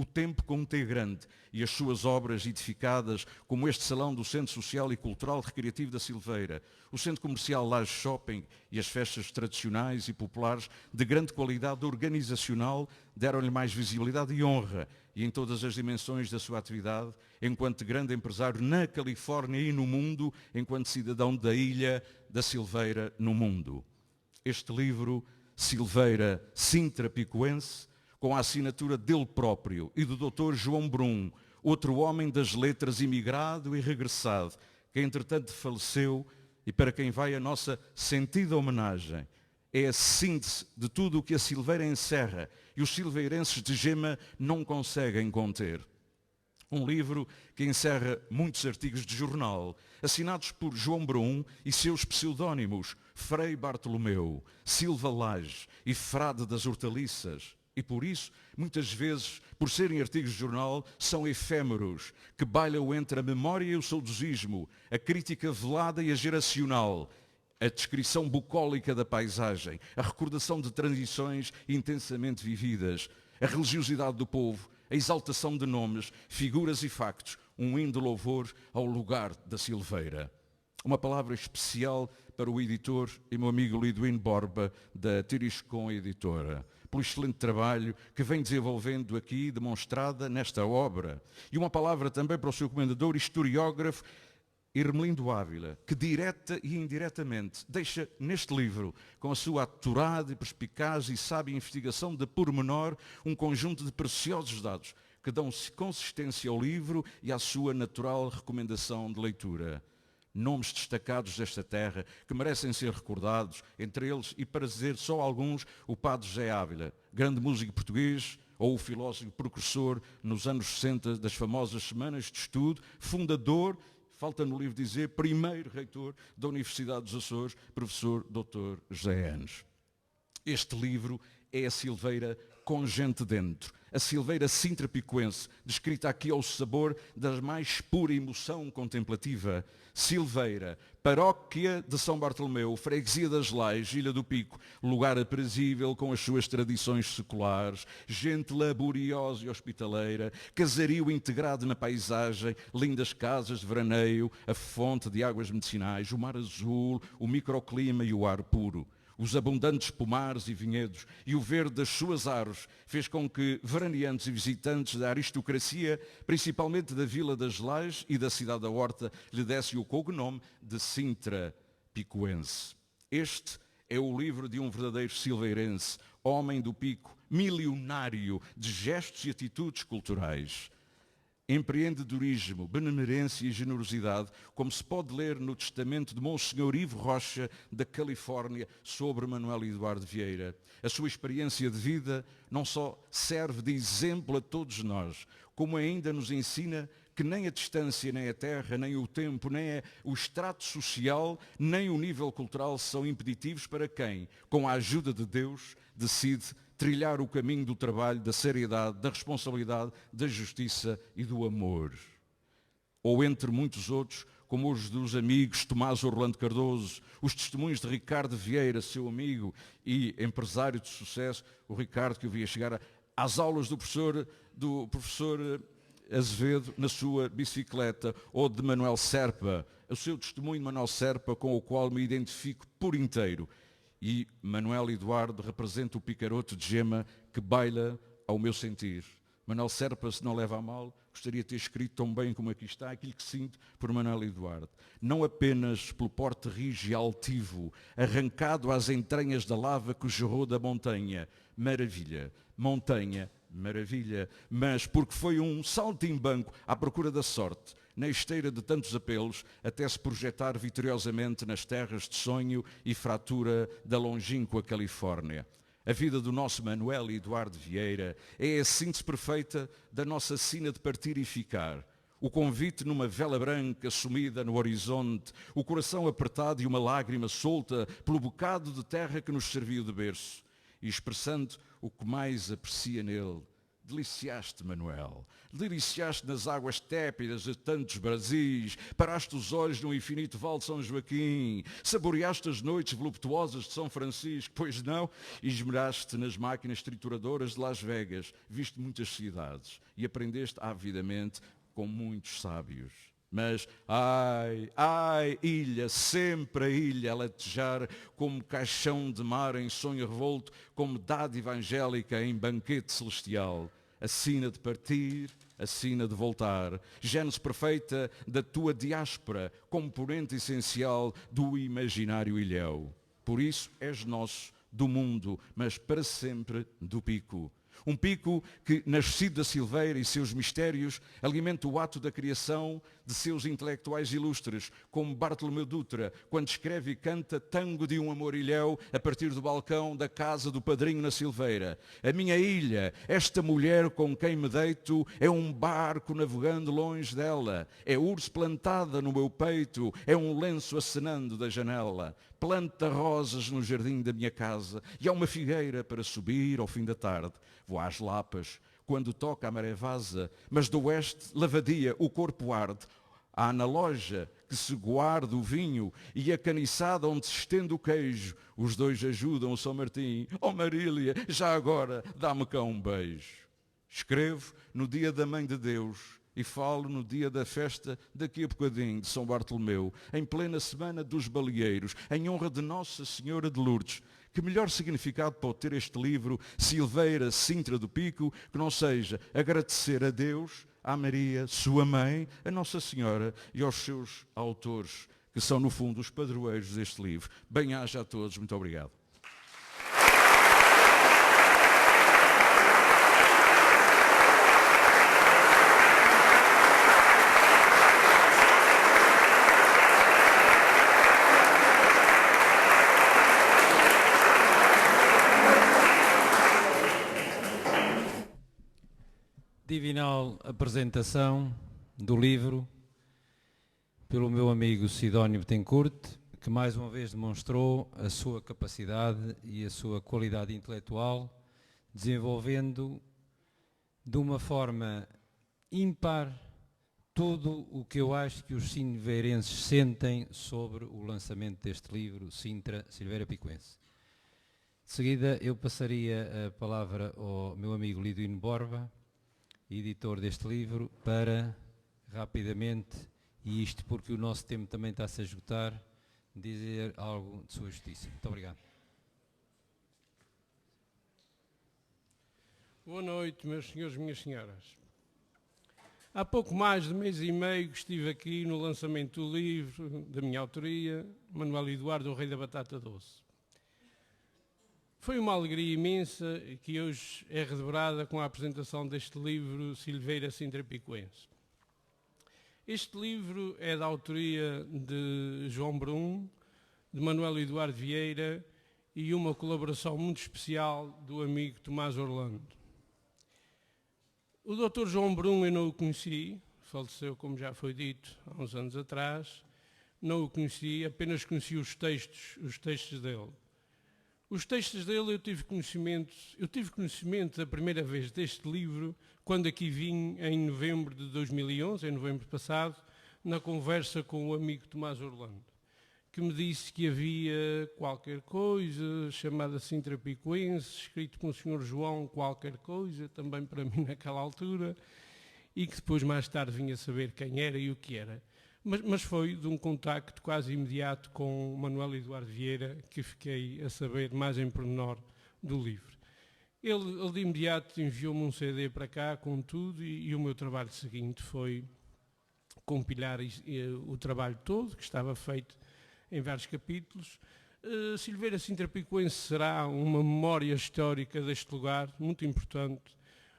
tempo com um T grande e as suas obras edificadas, como este salão do Centro Social e Cultural Recreativo da Silveira, o Centro Comercial Laje Shopping e as festas tradicionais e populares de grande qualidade organizacional deram-lhe mais visibilidade e honra, e em todas as dimensões da sua atividade, enquanto grande empresário na Califórnia e no mundo, enquanto cidadão da ilha da Silveira no mundo. Este livro, Silveira Sintra Picoense, com a assinatura dele próprio e do Dr. João Brum, outro homem das letras imigrado e regressado, que entretanto faleceu e para quem vai a nossa sentida homenagem. É a síntese de tudo o que a Silveira encerra e os silveirenses de gema não conseguem conter. Um livro que encerra muitos artigos de jornal, assinados por João Brum e seus pseudónimos Frei Bartolomeu, Silva Lage e Frade das Hortaliças. E por isso, muitas vezes, por serem artigos de jornal, são efêmeros, que bailam entre a memória e o saudosismo, a crítica velada e a geracional, a descrição bucólica da paisagem, a recordação de tradições intensamente vividas, a religiosidade do povo, a exaltação de nomes, figuras e factos, um hino de louvor ao lugar da Silveira. Uma palavra especial para o editor e meu amigo Liduíno Borba, da Tiriscon Editora, pelo excelente trabalho que vem desenvolvendo aqui, demonstrada nesta obra. E uma palavra também para o seu comendador e historiógrafo, Irmelindo Ávila, que direta e indiretamente deixa neste livro, com a sua aturada e perspicaz e sábia investigação de pormenor, um conjunto de preciosos dados que dão consistência ao livro e à sua natural recomendação de leitura. Nomes destacados desta terra que merecem ser recordados, entre eles, e para dizer só alguns, o Padre José Ávila, grande músico português, ou o filósofo precursor nos anos 60 das famosas Semanas de Estudo, fundador, falta no livro dizer, primeiro reitor da Universidade dos Açores, professor Dr. José Anes. Este livro é a Silveira com gente dentro, a Silveira sintra-picuense, descrita aqui ao sabor da mais pura emoção contemplativa. Silveira, paróquia de São Bartolomeu, freguesia das Lais, Ilha do Pico, lugar aprazível com as suas tradições seculares, gente laboriosa e hospitaleira, casario integrado na paisagem, lindas casas de veraneio, a fonte de águas medicinais, o mar azul, o microclima e o ar puro. Os abundantes pomares e vinhedos e o verde das suas árvores fez com que veraneantes e visitantes da aristocracia, principalmente da Vila das Lais e da cidade da Horta, lhe dessem o cognome de Sintra Picuense. Este é o livro de um verdadeiro silveirense, homem do Pico, milionário de gestos e atitudes culturais. Empreendedorismo, benemerência e generosidade, como se pode ler no testamento de Monsenhor Ivo Rocha, da Califórnia, sobre Manuel Eduardo Vieira. A sua experiência de vida não só serve de exemplo a todos nós, como ainda nos ensina que nem a distância, nem a terra, nem o tempo, nem o extrato social, nem o nível cultural são impeditivos para quem, com a ajuda de Deus, decide trilhar o caminho do trabalho, da seriedade, da responsabilidade, da justiça e do amor. Ou entre muitos outros, como os dos amigos Tomás Orlando Cardoso, os testemunhos de Ricardo Vieira, seu amigo e empresário de sucesso, o Ricardo que eu via chegar às aulas do professor Azevedo na sua bicicleta, ou de Manuel Serpa, o seu testemunho de Manuel Serpa, com o qual me identifico por inteiro. E Manuel Eduardo representa o picaroto de gema que baila ao meu sentir. Manuel Serpa, se não leva a mal, gostaria de ter escrito tão bem como aqui está, aquilo que sinto por Manuel Eduardo. Não apenas pelo porte rijo e altivo, arrancado às entranhas da lava que jorrou da montanha, maravilha, montanha, maravilha, mas porque foi um saltimbanco à procura da sorte, na esteira de tantos apelos, até se projetar vitoriosamente nas terras de sonho e fratura da longínqua Califórnia. A vida do nosso Manuel Eduardo Vieira é a síntese perfeita da nossa sina de partir e ficar. O convite numa vela branca sumida no horizonte, o coração apertado e uma lágrima solta pelo bocado de terra que nos serviu de berço. E expressando o que mais aprecia nele. Deliciaste, Manuel, deliciaste nas águas tépidas de tantos Brasis, paraste os olhos no infinito vale de São Joaquim, saboreaste as noites voluptuosas de São Francisco, pois não, e esmeraste nas máquinas trituradoras de Las Vegas, viste muitas cidades e aprendeste avidamente com muitos sábios. Mas, ai, ilha, sempre a ilha a latejar como caixão de mar em sonho revolto, como dádiva angélica em banquete celestial. A sina de partir, a sina de voltar, gênese perfeita da tua diáspora, componente essencial do imaginário ilhéu. Por isso és nosso, do mundo, mas para sempre do Pico. Um pico que, nascido da silveira e seus mistérios, alimenta o ato da criação de seus intelectuais ilustres, como Bartolomeu Dutra, quando escreve e canta Tango de um Amor Ilhéu a partir do balcão da casa do padrinho na Silveira. A minha ilha, esta mulher com quem me deito, é um barco navegando longe dela, é urso plantada no meu peito, é um lenço acenando da janela. Planta rosas no jardim da minha casa e há uma figueira para subir ao fim da tarde. Vou às lapas, quando toca a maré vaza, mas do oeste, lavadia, o corpo arde. Há na loja que se guarda o vinho e a caniçada onde se estende o queijo. Os dois ajudam o São Martim. Oh Marília, já agora dá-me cá um beijo. Escrevo no dia da Mãe de Deus e falo no dia da festa daqui a bocadinho de São Bartolomeu, em plena semana dos baleeiros, em honra de Nossa Senhora de Lourdes. Que melhor significado pode ter este livro, Silveira Sintra do Pico, que não seja agradecer a Deus, à Maria, sua mãe, a Nossa Senhora e aos seus autores, que são no fundo os padroeiros deste livro. Bem-aja a todos, muito obrigado. Divinal apresentação do livro pelo meu amigo Sidónio Betancourt, que mais uma vez demonstrou a sua capacidade e a sua qualidade intelectual, desenvolvendo de uma forma ímpar tudo o que eu acho que os silveirenses sentem sobre o lançamento deste livro, Sintra, Silveira Picuense. De seguida eu passaria a palavra ao meu amigo Liduíno Borba, editor deste livro, para rapidamente, e isto porque o nosso tempo também está-se a esgotar, dizer algo de sua justiça. Muito obrigado. Boa noite, meus senhores e minhas senhoras. Há pouco mais de mês e meio que estive aqui no lançamento do livro, da minha autoria, Manuel Eduardo, o Rei da Batata Doce. Foi uma alegria imensa que hoje é redobrada com a apresentação deste livro, Silveira Sintra Picuense. Este livro é da autoria de João Brum, de Manuel Eduardo Vieira e uma colaboração muito especial do amigo Tomás Orlando. O Dr. João Brum eu não o conheci, faleceu, como já foi dito, há uns anos atrás. Não o conheci, apenas conheci os textos dele. Os textos dele eu tive conhecimento da primeira vez deste livro quando aqui vim em novembro de 2011, em novembro passado, na conversa com o amigo Tomás Orlando, que me disse que havia qualquer coisa chamada Sintra Picuense, escrito com o Sr. João qualquer coisa, também para mim naquela altura, e que depois mais tarde vinha a saber quem era e o que era. Mas foi de um contacto quase imediato com o Manuel Eduardo Vieira que fiquei a saber mais em pormenor do livro. Ele de imediato enviou-me um CD para cá com tudo e o meu trabalho seguinte foi compilar o trabalho todo, que estava feito em vários capítulos. Silveira Sintra Picuense será uma memória histórica deste lugar, muito importante,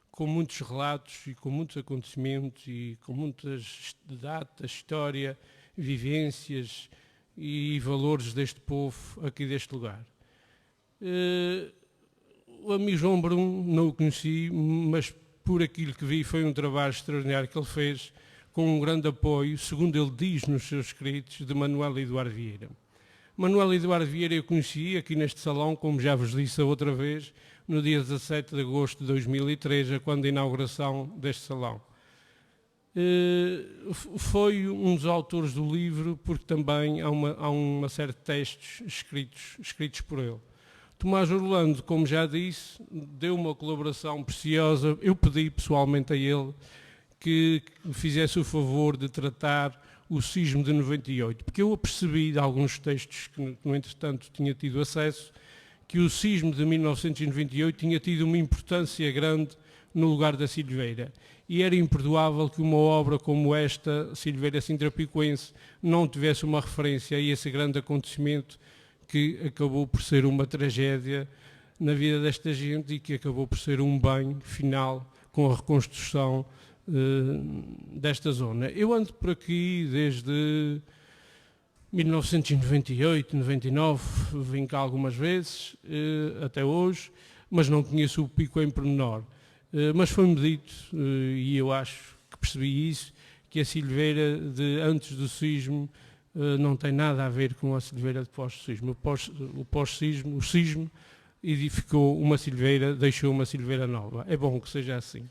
com muitos relatos e com muitos acontecimentos e com muitas datas, história, vivências e valores deste povo aqui deste lugar. O amigo João Brum não o conheci, mas por aquilo que vi foi um trabalho extraordinário que ele fez com um grande apoio, segundo ele diz nos seus escritos, de Manuel Eduardo Vieira. Manuel Eduardo Vieira eu conheci aqui neste salão, como já vos disse a outra vez, no dia 17 de agosto de 2003, quando a inauguração deste salão. Foi um dos autores do livro, porque também há uma série de textos escritos por ele. Tomás Orlando, como já disse, deu uma colaboração preciosa. Eu pedi pessoalmente a ele que fizesse o favor de tratar o sismo de 98, porque eu apercebi de alguns textos que, no entretanto, tinha tido acesso, que o sismo de 1998 tinha tido uma importância grande no lugar da Silveira. E era imperdoável que uma obra como esta, Silveira Sintra Picuense, não tivesse uma referência a esse grande acontecimento que acabou por ser uma tragédia na vida desta gente e que acabou por ser um bem final com a reconstrução desta zona. Eu ando por aqui desde 1998, 99, vim cá algumas vezes, até hoje, mas não conheço o Pico em pormenor. Mas foi-me dito, e eu acho que percebi isso, que a silveira de antes do sismo não tem nada a ver com a silveira de pós-sismo. O sismo edificou uma silveira, deixou uma silveira nova. É bom que seja assim.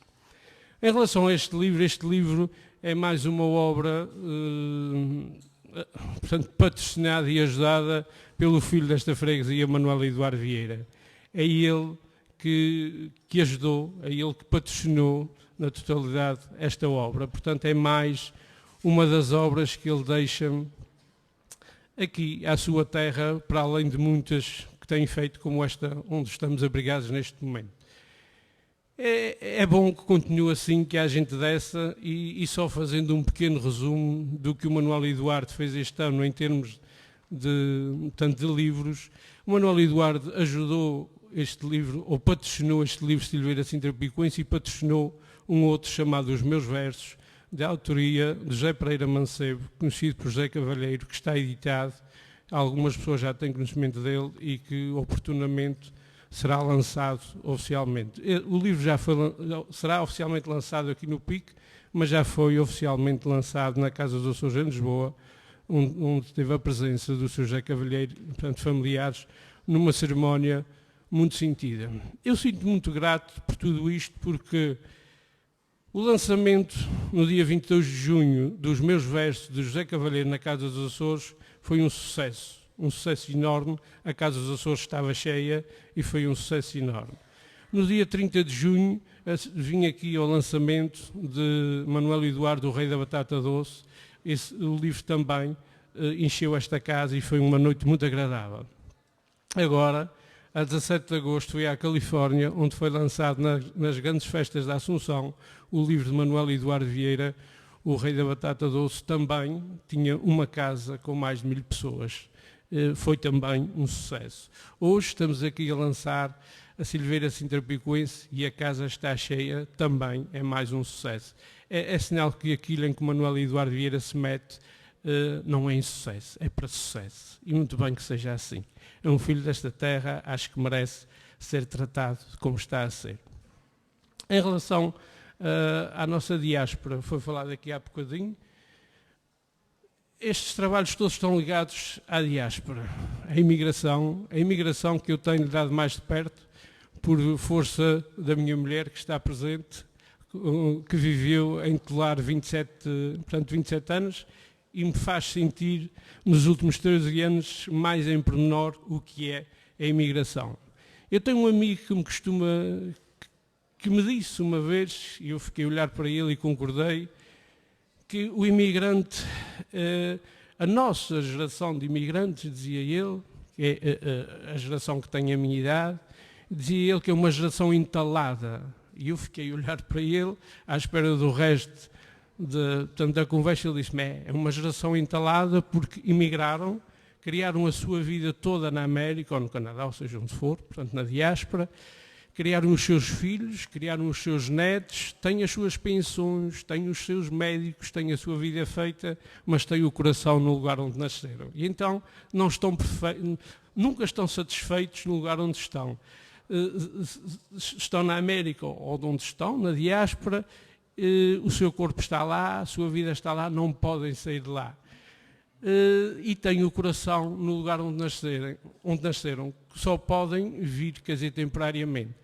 Em relação a este livro é mais uma obra portanto, patrocinada e ajudada pelo filho desta freguesia, Manuel Eduardo Vieira. É ele que ajudou, é ele que patrocinou na totalidade esta obra. Portanto, é mais uma das obras que ele deixa aqui à sua terra, para além de muitas que tem feito, como esta onde estamos abrigados neste momento. É bom que continue assim, que há gente dessa, e só fazendo um pequeno resumo do que o Manuel Eduardo fez este ano em termos de livros. O Manuel Eduardo ajudou este livro, ou patrocinou este livro Silveira Sintra-Picuense, e patrocinou um outro chamado Os Meus Versos, de autoria de José Pereira Mancebo, conhecido por José Cavalheiro, que está editado. Algumas pessoas já têm conhecimento dele e que oportunamente será lançado oficialmente. O livro será oficialmente lançado aqui no PIC, mas já foi oficialmente lançado na Casa dos Açores, em Lisboa, onde teve a presença do Sr. José Cavalheiro, portanto, familiares, numa cerimónia muito sentida. Eu sinto muito grato por tudo isto, porque o lançamento, no dia 22 de junho, dos Meus Versos de José Cavalheiro na Casa dos Açores foi um sucesso enorme. A Casa dos Açores estava cheia e foi um sucesso enorme. No dia 30 de junho, vim aqui ao lançamento de Manuel Eduardo, o Rei da Batata Doce. O livro também encheu esta casa e foi uma noite muito agradável. Agora, a 17 de agosto, fui à Califórnia, onde foi lançado nas grandes festas da Assunção o livro de Manuel Eduardo Vieira, O Rei da Batata Doce. Também tinha uma casa com mais de 1000 pessoas. Foi também um sucesso. Hoje estamos aqui a lançar a Silveira Sintra-Picuense e a casa está cheia, também é mais um sucesso. É sinal que aquilo em que o Manuel Eduardo Vieira se mete não é insucesso, é para sucesso. E muito bem que seja assim. É um filho desta terra, acho que merece ser tratado como está a ser. Em relação à nossa diáspora, foi falado aqui há bocadinho, estes trabalhos todos estão ligados à diáspora, à imigração que eu tenho dado mais de perto, por força da minha mulher que está presente, que viveu em Tolar 27 anos, e me faz sentir, nos últimos 13 anos, mais em pormenor, o que é a imigração. Eu tenho um amigo que me disse uma vez, e eu fiquei a olhar para ele e concordei, que o imigrante, a nossa geração de imigrantes, dizia ele, que é a geração que tem a minha idade, dizia ele que é uma geração entalada. E eu fiquei a olhar para ele, à espera do resto da conversa. Ele disse-me, é uma geração entalada porque imigraram, criaram a sua vida toda na América ou no Canadá, ou seja, onde for, portanto na diáspora, criaram os seus filhos, criaram os seus netos, têm as suas pensões, têm os seus médicos, têm a sua vida feita, mas têm o coração no lugar onde nasceram. E então não estão nunca estão satisfeitos no lugar onde estão. Estão na América ou onde estão, na diáspora, o seu corpo está lá, a sua vida está lá, não podem sair de lá. E têm o coração no lugar onde nasceram, só podem vir, quer dizer, temporariamente.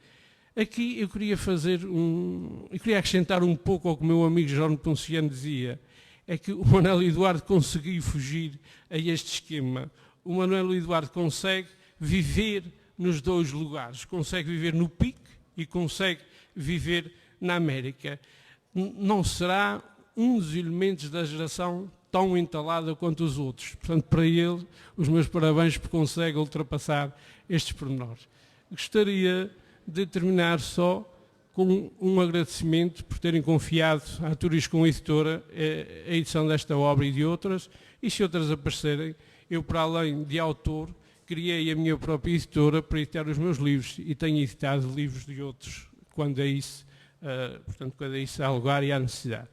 Aqui eu queria acrescentar um pouco ao que o meu amigo Jorge Ponciano dizia, é que o Manuel Eduardo conseguiu fugir a este esquema. O Manuel Eduardo consegue viver nos dois lugares, consegue viver no PIC e consegue viver na América. Não será um dos elementos da geração tão entalada quanto os outros. Portanto, para ele, os meus parabéns por conseguir ultrapassar estes pormenores. Gostaria de terminar só com um agradecimento por terem confiado à Turiscom Editora a edição desta obra e de outras, e se outras aparecerem, eu, para além de autor, criei a minha própria editora para editar os meus livros e tenho editado livros de outros quando é isso, portanto, quando é isso há lugar e há necessidade.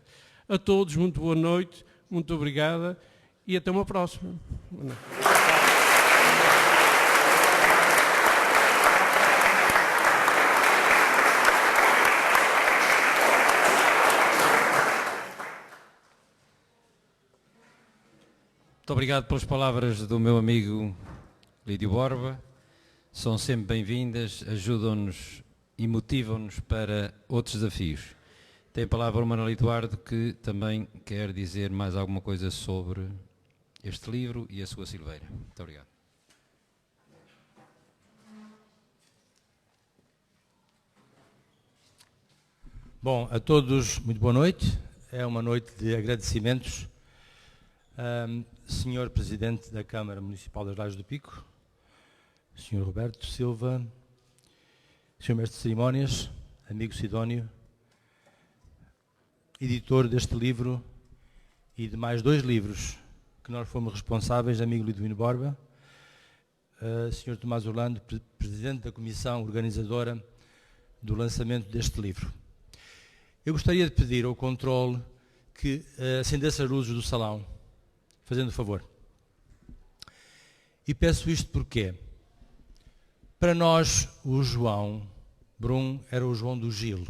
A todos, muito boa noite, muito obrigada e até uma próxima. Boa noite. Muito obrigado pelas palavras do meu amigo Lídio Borba. São sempre bem-vindas, ajudam-nos e motivam-nos para outros desafios. Tem a palavra o Manuel Eduardo, que também quer dizer mais alguma coisa sobre este livro e a sua Silveira. Muito obrigado. Bom, a todos, muito boa noite. É uma noite de agradecimentos. Senhor Presidente da Câmara Municipal das Lajes do Pico, Senhor Roberto Silva, Senhor Mestre de Cerimónias, amigo Sidónio, editor deste livro e de mais 2 livros que nós fomos responsáveis, amigo Liduíno Borba, Senhor Tomás Orlando, Presidente da Comissão Organizadora do lançamento deste livro. Eu gostaria de pedir ao controle que acendesse as luzes do salão, fazendo favor. E peço isto porque, para nós, o João Brum era o João do Gil.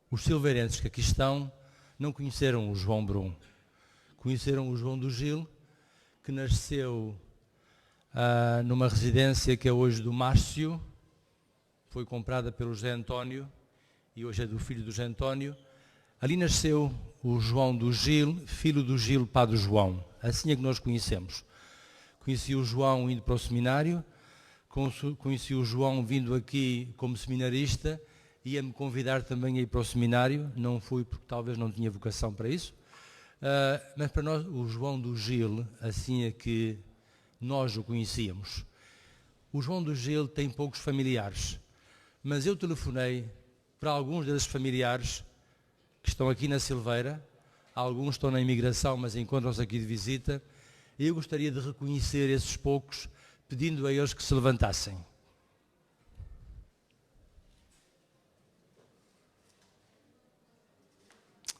Os silveirenses que aqui estão não conheceram o João Brum. Conheceram o João do Gil, que nasceu numa residência que é hoje do Márcio, foi comprada pelo José António e hoje é do filho do José António. Ali nasceu o João do Gil, filho do Gil, padre João. Assim é que nós conhecemos. Conheci o João indo para o seminário, conheci o João vindo aqui como seminarista, ia-me convidar também a ir para o seminário, não fui porque talvez não tinha vocação para isso, mas para nós o João do Gil, assim é que nós o conhecíamos. O João do Gil tem poucos familiares, mas eu telefonei para alguns desses familiares que estão aqui na Silveira, alguns estão na imigração, mas encontram-se aqui de visita, e eu gostaria de reconhecer esses poucos, pedindo a eles que se levantassem.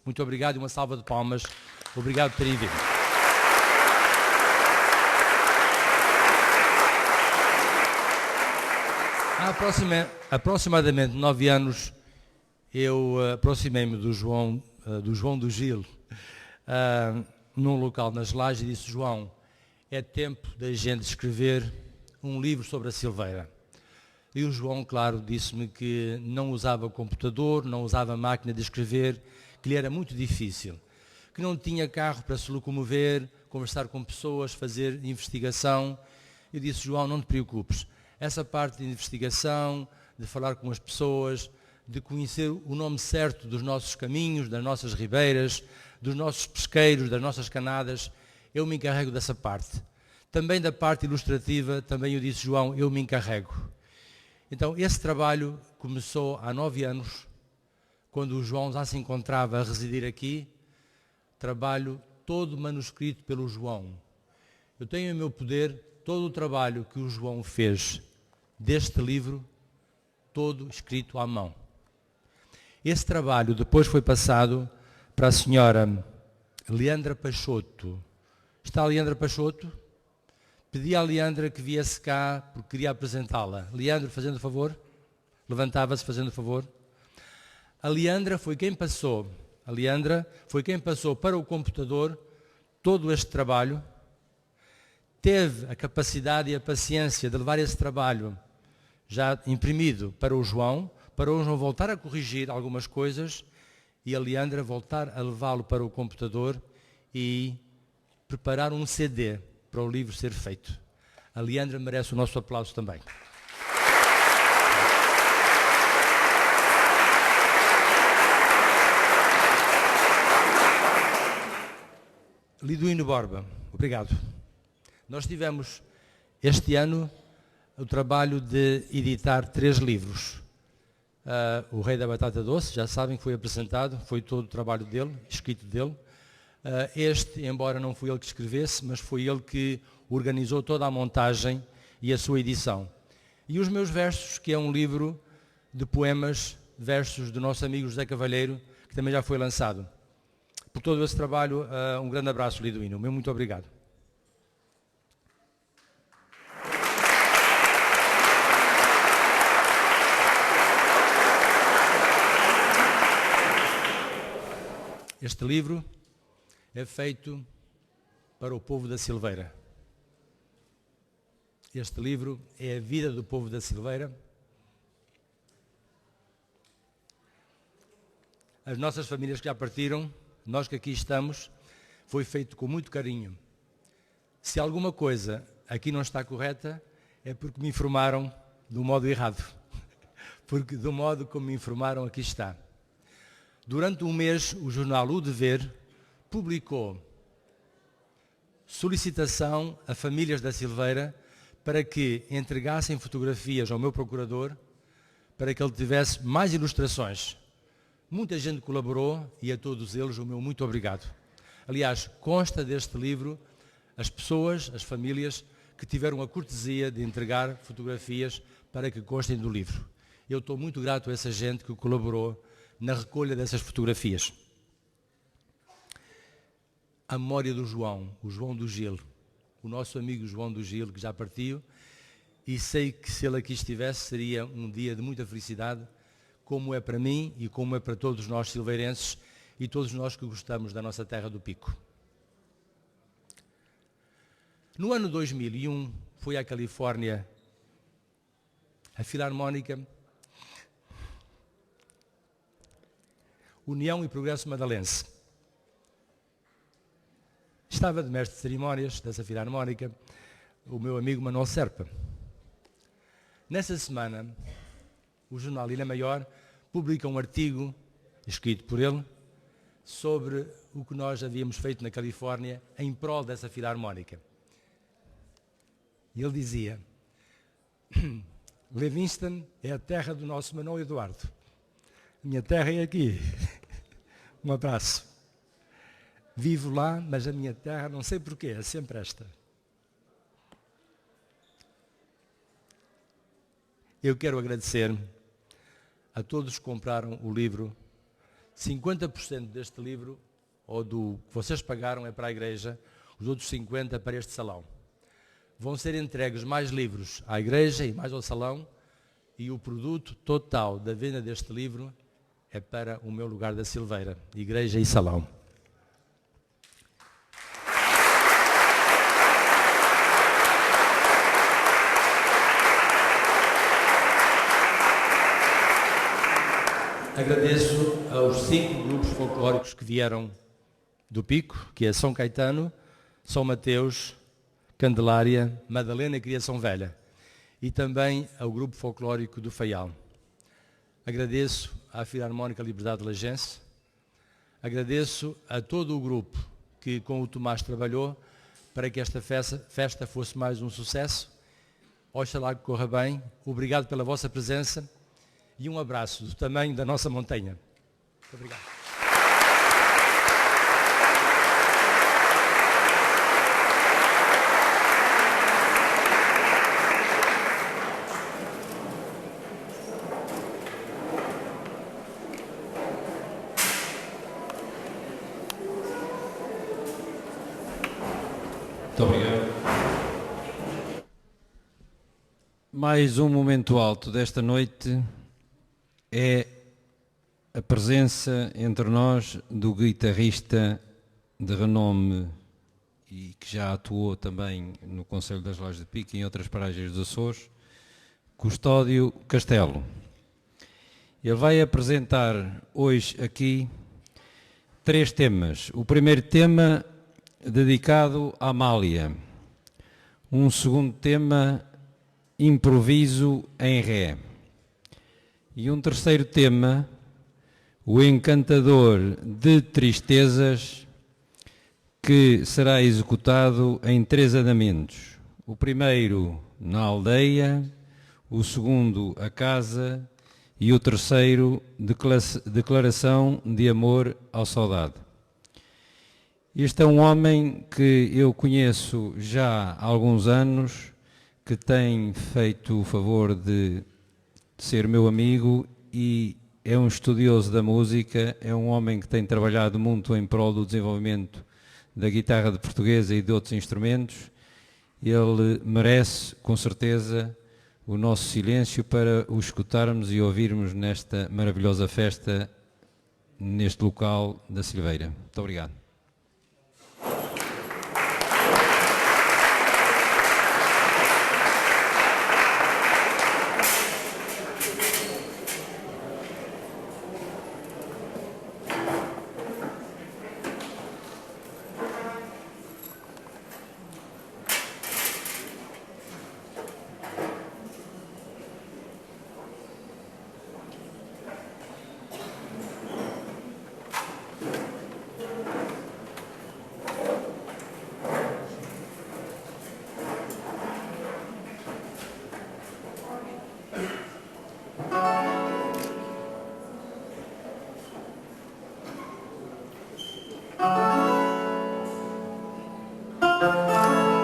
Muito obrigado e uma salva de palmas. Obrigado por terem vindo. Há aproximadamente 9 anos, eu aproximei-me do João do Gil, num local nas Lajes, e disse: João, é tempo da gente escrever um livro sobre a Silveira. E o João, claro, disse-me que não usava computador, não usava máquina de escrever, que lhe era muito difícil, que não tinha carro para se locomover, conversar com pessoas, fazer investigação. Eu disse: João, não te preocupes, essa parte de investigação, de falar com as pessoas, de conhecer o nome certo dos nossos caminhos, das nossas ribeiras, dos nossos pesqueiros, das nossas canadas, eu me encarrego dessa parte. Também da parte ilustrativa, também eu disse: João, eu me encarrego. Então, esse trabalho começou há 9 anos, quando o João já se encontrava a residir aqui, trabalho todo manuscrito pelo João. Eu tenho em meu poder todo o trabalho que o João fez deste livro, todo escrito à mão. Esse trabalho depois foi passado para a senhora Leandra Peixoto. Está a Leandra Peixoto? Pedi à Leandra que viesse cá porque queria apresentá-la. Leandro, fazendo favor? Levantava-se fazendo favor. A Leandra foi quem passou para o computador todo este trabalho, teve a capacidade e a paciência de levar esse trabalho já imprimido para o João voltar a corrigir algumas coisas e a Leandra voltar a levá-lo para o computador e preparar um CD para o livro ser feito. A Leandra merece o nosso aplauso também. Liduíno Borba, obrigado. Nós tivemos este ano o trabalho de editar 3 livros. O Rei da Batata Doce, já sabem que foi apresentado, foi todo o trabalho dele, escrito dele. Este, embora não foi ele que escrevesse, mas foi ele que organizou toda a montagem e a sua edição. E os meus versos, que é um livro de poemas, versos do nosso amigo José Cavalheiro, que também já foi lançado. Por todo esse trabalho, um grande abraço, Liduíno. Meu muito obrigado. Este livro é feito para o povo da Silveira. Este livro é a vida do povo da Silveira. As nossas famílias que já partiram, nós que aqui estamos, foi feito com muito carinho. Se alguma coisa aqui não está correta, é porque me informaram do modo errado. Porque do modo como me informaram, aqui está. Durante um mês, o jornal O Dever publicou solicitação a famílias da Silveira para que entregassem fotografias ao meu procurador para que ele tivesse mais ilustrações. Muita gente colaborou e a todos eles o meu muito obrigado. Aliás, consta deste livro as pessoas, as famílias que tiveram a cortesia de entregar fotografias para que constem do livro. Eu estou muito grato a essa gente que colaborou na recolha dessas fotografias. A memória do João, o João do Gil, o nosso amigo João do Gil, que já partiu, e sei que se ele aqui estivesse seria um dia de muita felicidade, como é para mim e como é para todos nós silveirenses e todos nós que gostamos da nossa terra do Pico. No ano 2001, fui à Califórnia, a Filarmónica União e Progresso Madalense. Estava de mestre de cerimónias dessa Filarmónica o meu amigo Manuel Serpa. Nessa semana, o jornal Ilha Maior publica um artigo, escrito por ele, sobre o que nós havíamos feito na Califórnia em prol dessa Filarmónica. E ele dizia: Livingston é a terra do nosso Manuel Eduardo. Minha terra é aqui. Um abraço. Vivo lá, mas a minha terra, não sei porquê, é sempre esta. Eu quero agradecer a todos que compraram o livro. 50% deste livro, ou do que vocês pagaram, é para a igreja, os outros 50% para este salão. Vão ser entregues mais livros à igreja e mais ao salão, e o produto total da venda deste livro é para o meu lugar da Silveira, igreja e salão. Agradeço aos 5 grupos folclóricos que vieram do Pico, que é São Caetano, São Mateus, Candelária, Madalena e Criação Velha, e também ao grupo folclórico do Faial. Agradeço à Filarmónica Liberdade de Lagense, agradeço a todo o grupo que com o Tomás trabalhou para que esta festa fosse mais um sucesso. Oxalá que corra bem, obrigado pela vossa presença e um abraço do tamanho da nossa montanha. Muito obrigado. Muito obrigado. Mais um momento alto desta noite é a presença entre nós do guitarrista de renome e que já atuou também no Conselho das Lajes de Pico e em outras paragens dos Açores, Custódio Castelo. Ele vai apresentar hoje aqui 3 temas. O primeiro tema dedicado à Amália. Um segundo tema, improviso em ré. E um terceiro tema, o encantador de tristezas, que será executado em 3 andamentos. O primeiro na aldeia, o segundo a casa e o terceiro declaração de amor à saudade. Este é um homem que eu conheço já há alguns anos, que tem feito o favor de ser meu amigo e é um estudioso da música, é um homem que tem trabalhado muito em prol do desenvolvimento da guitarra de portuguesa e de outros instrumentos. Ele merece, com certeza, o nosso silêncio para o escutarmos e ouvirmos nesta maravilhosa festa, neste local da Silveira. Muito obrigado.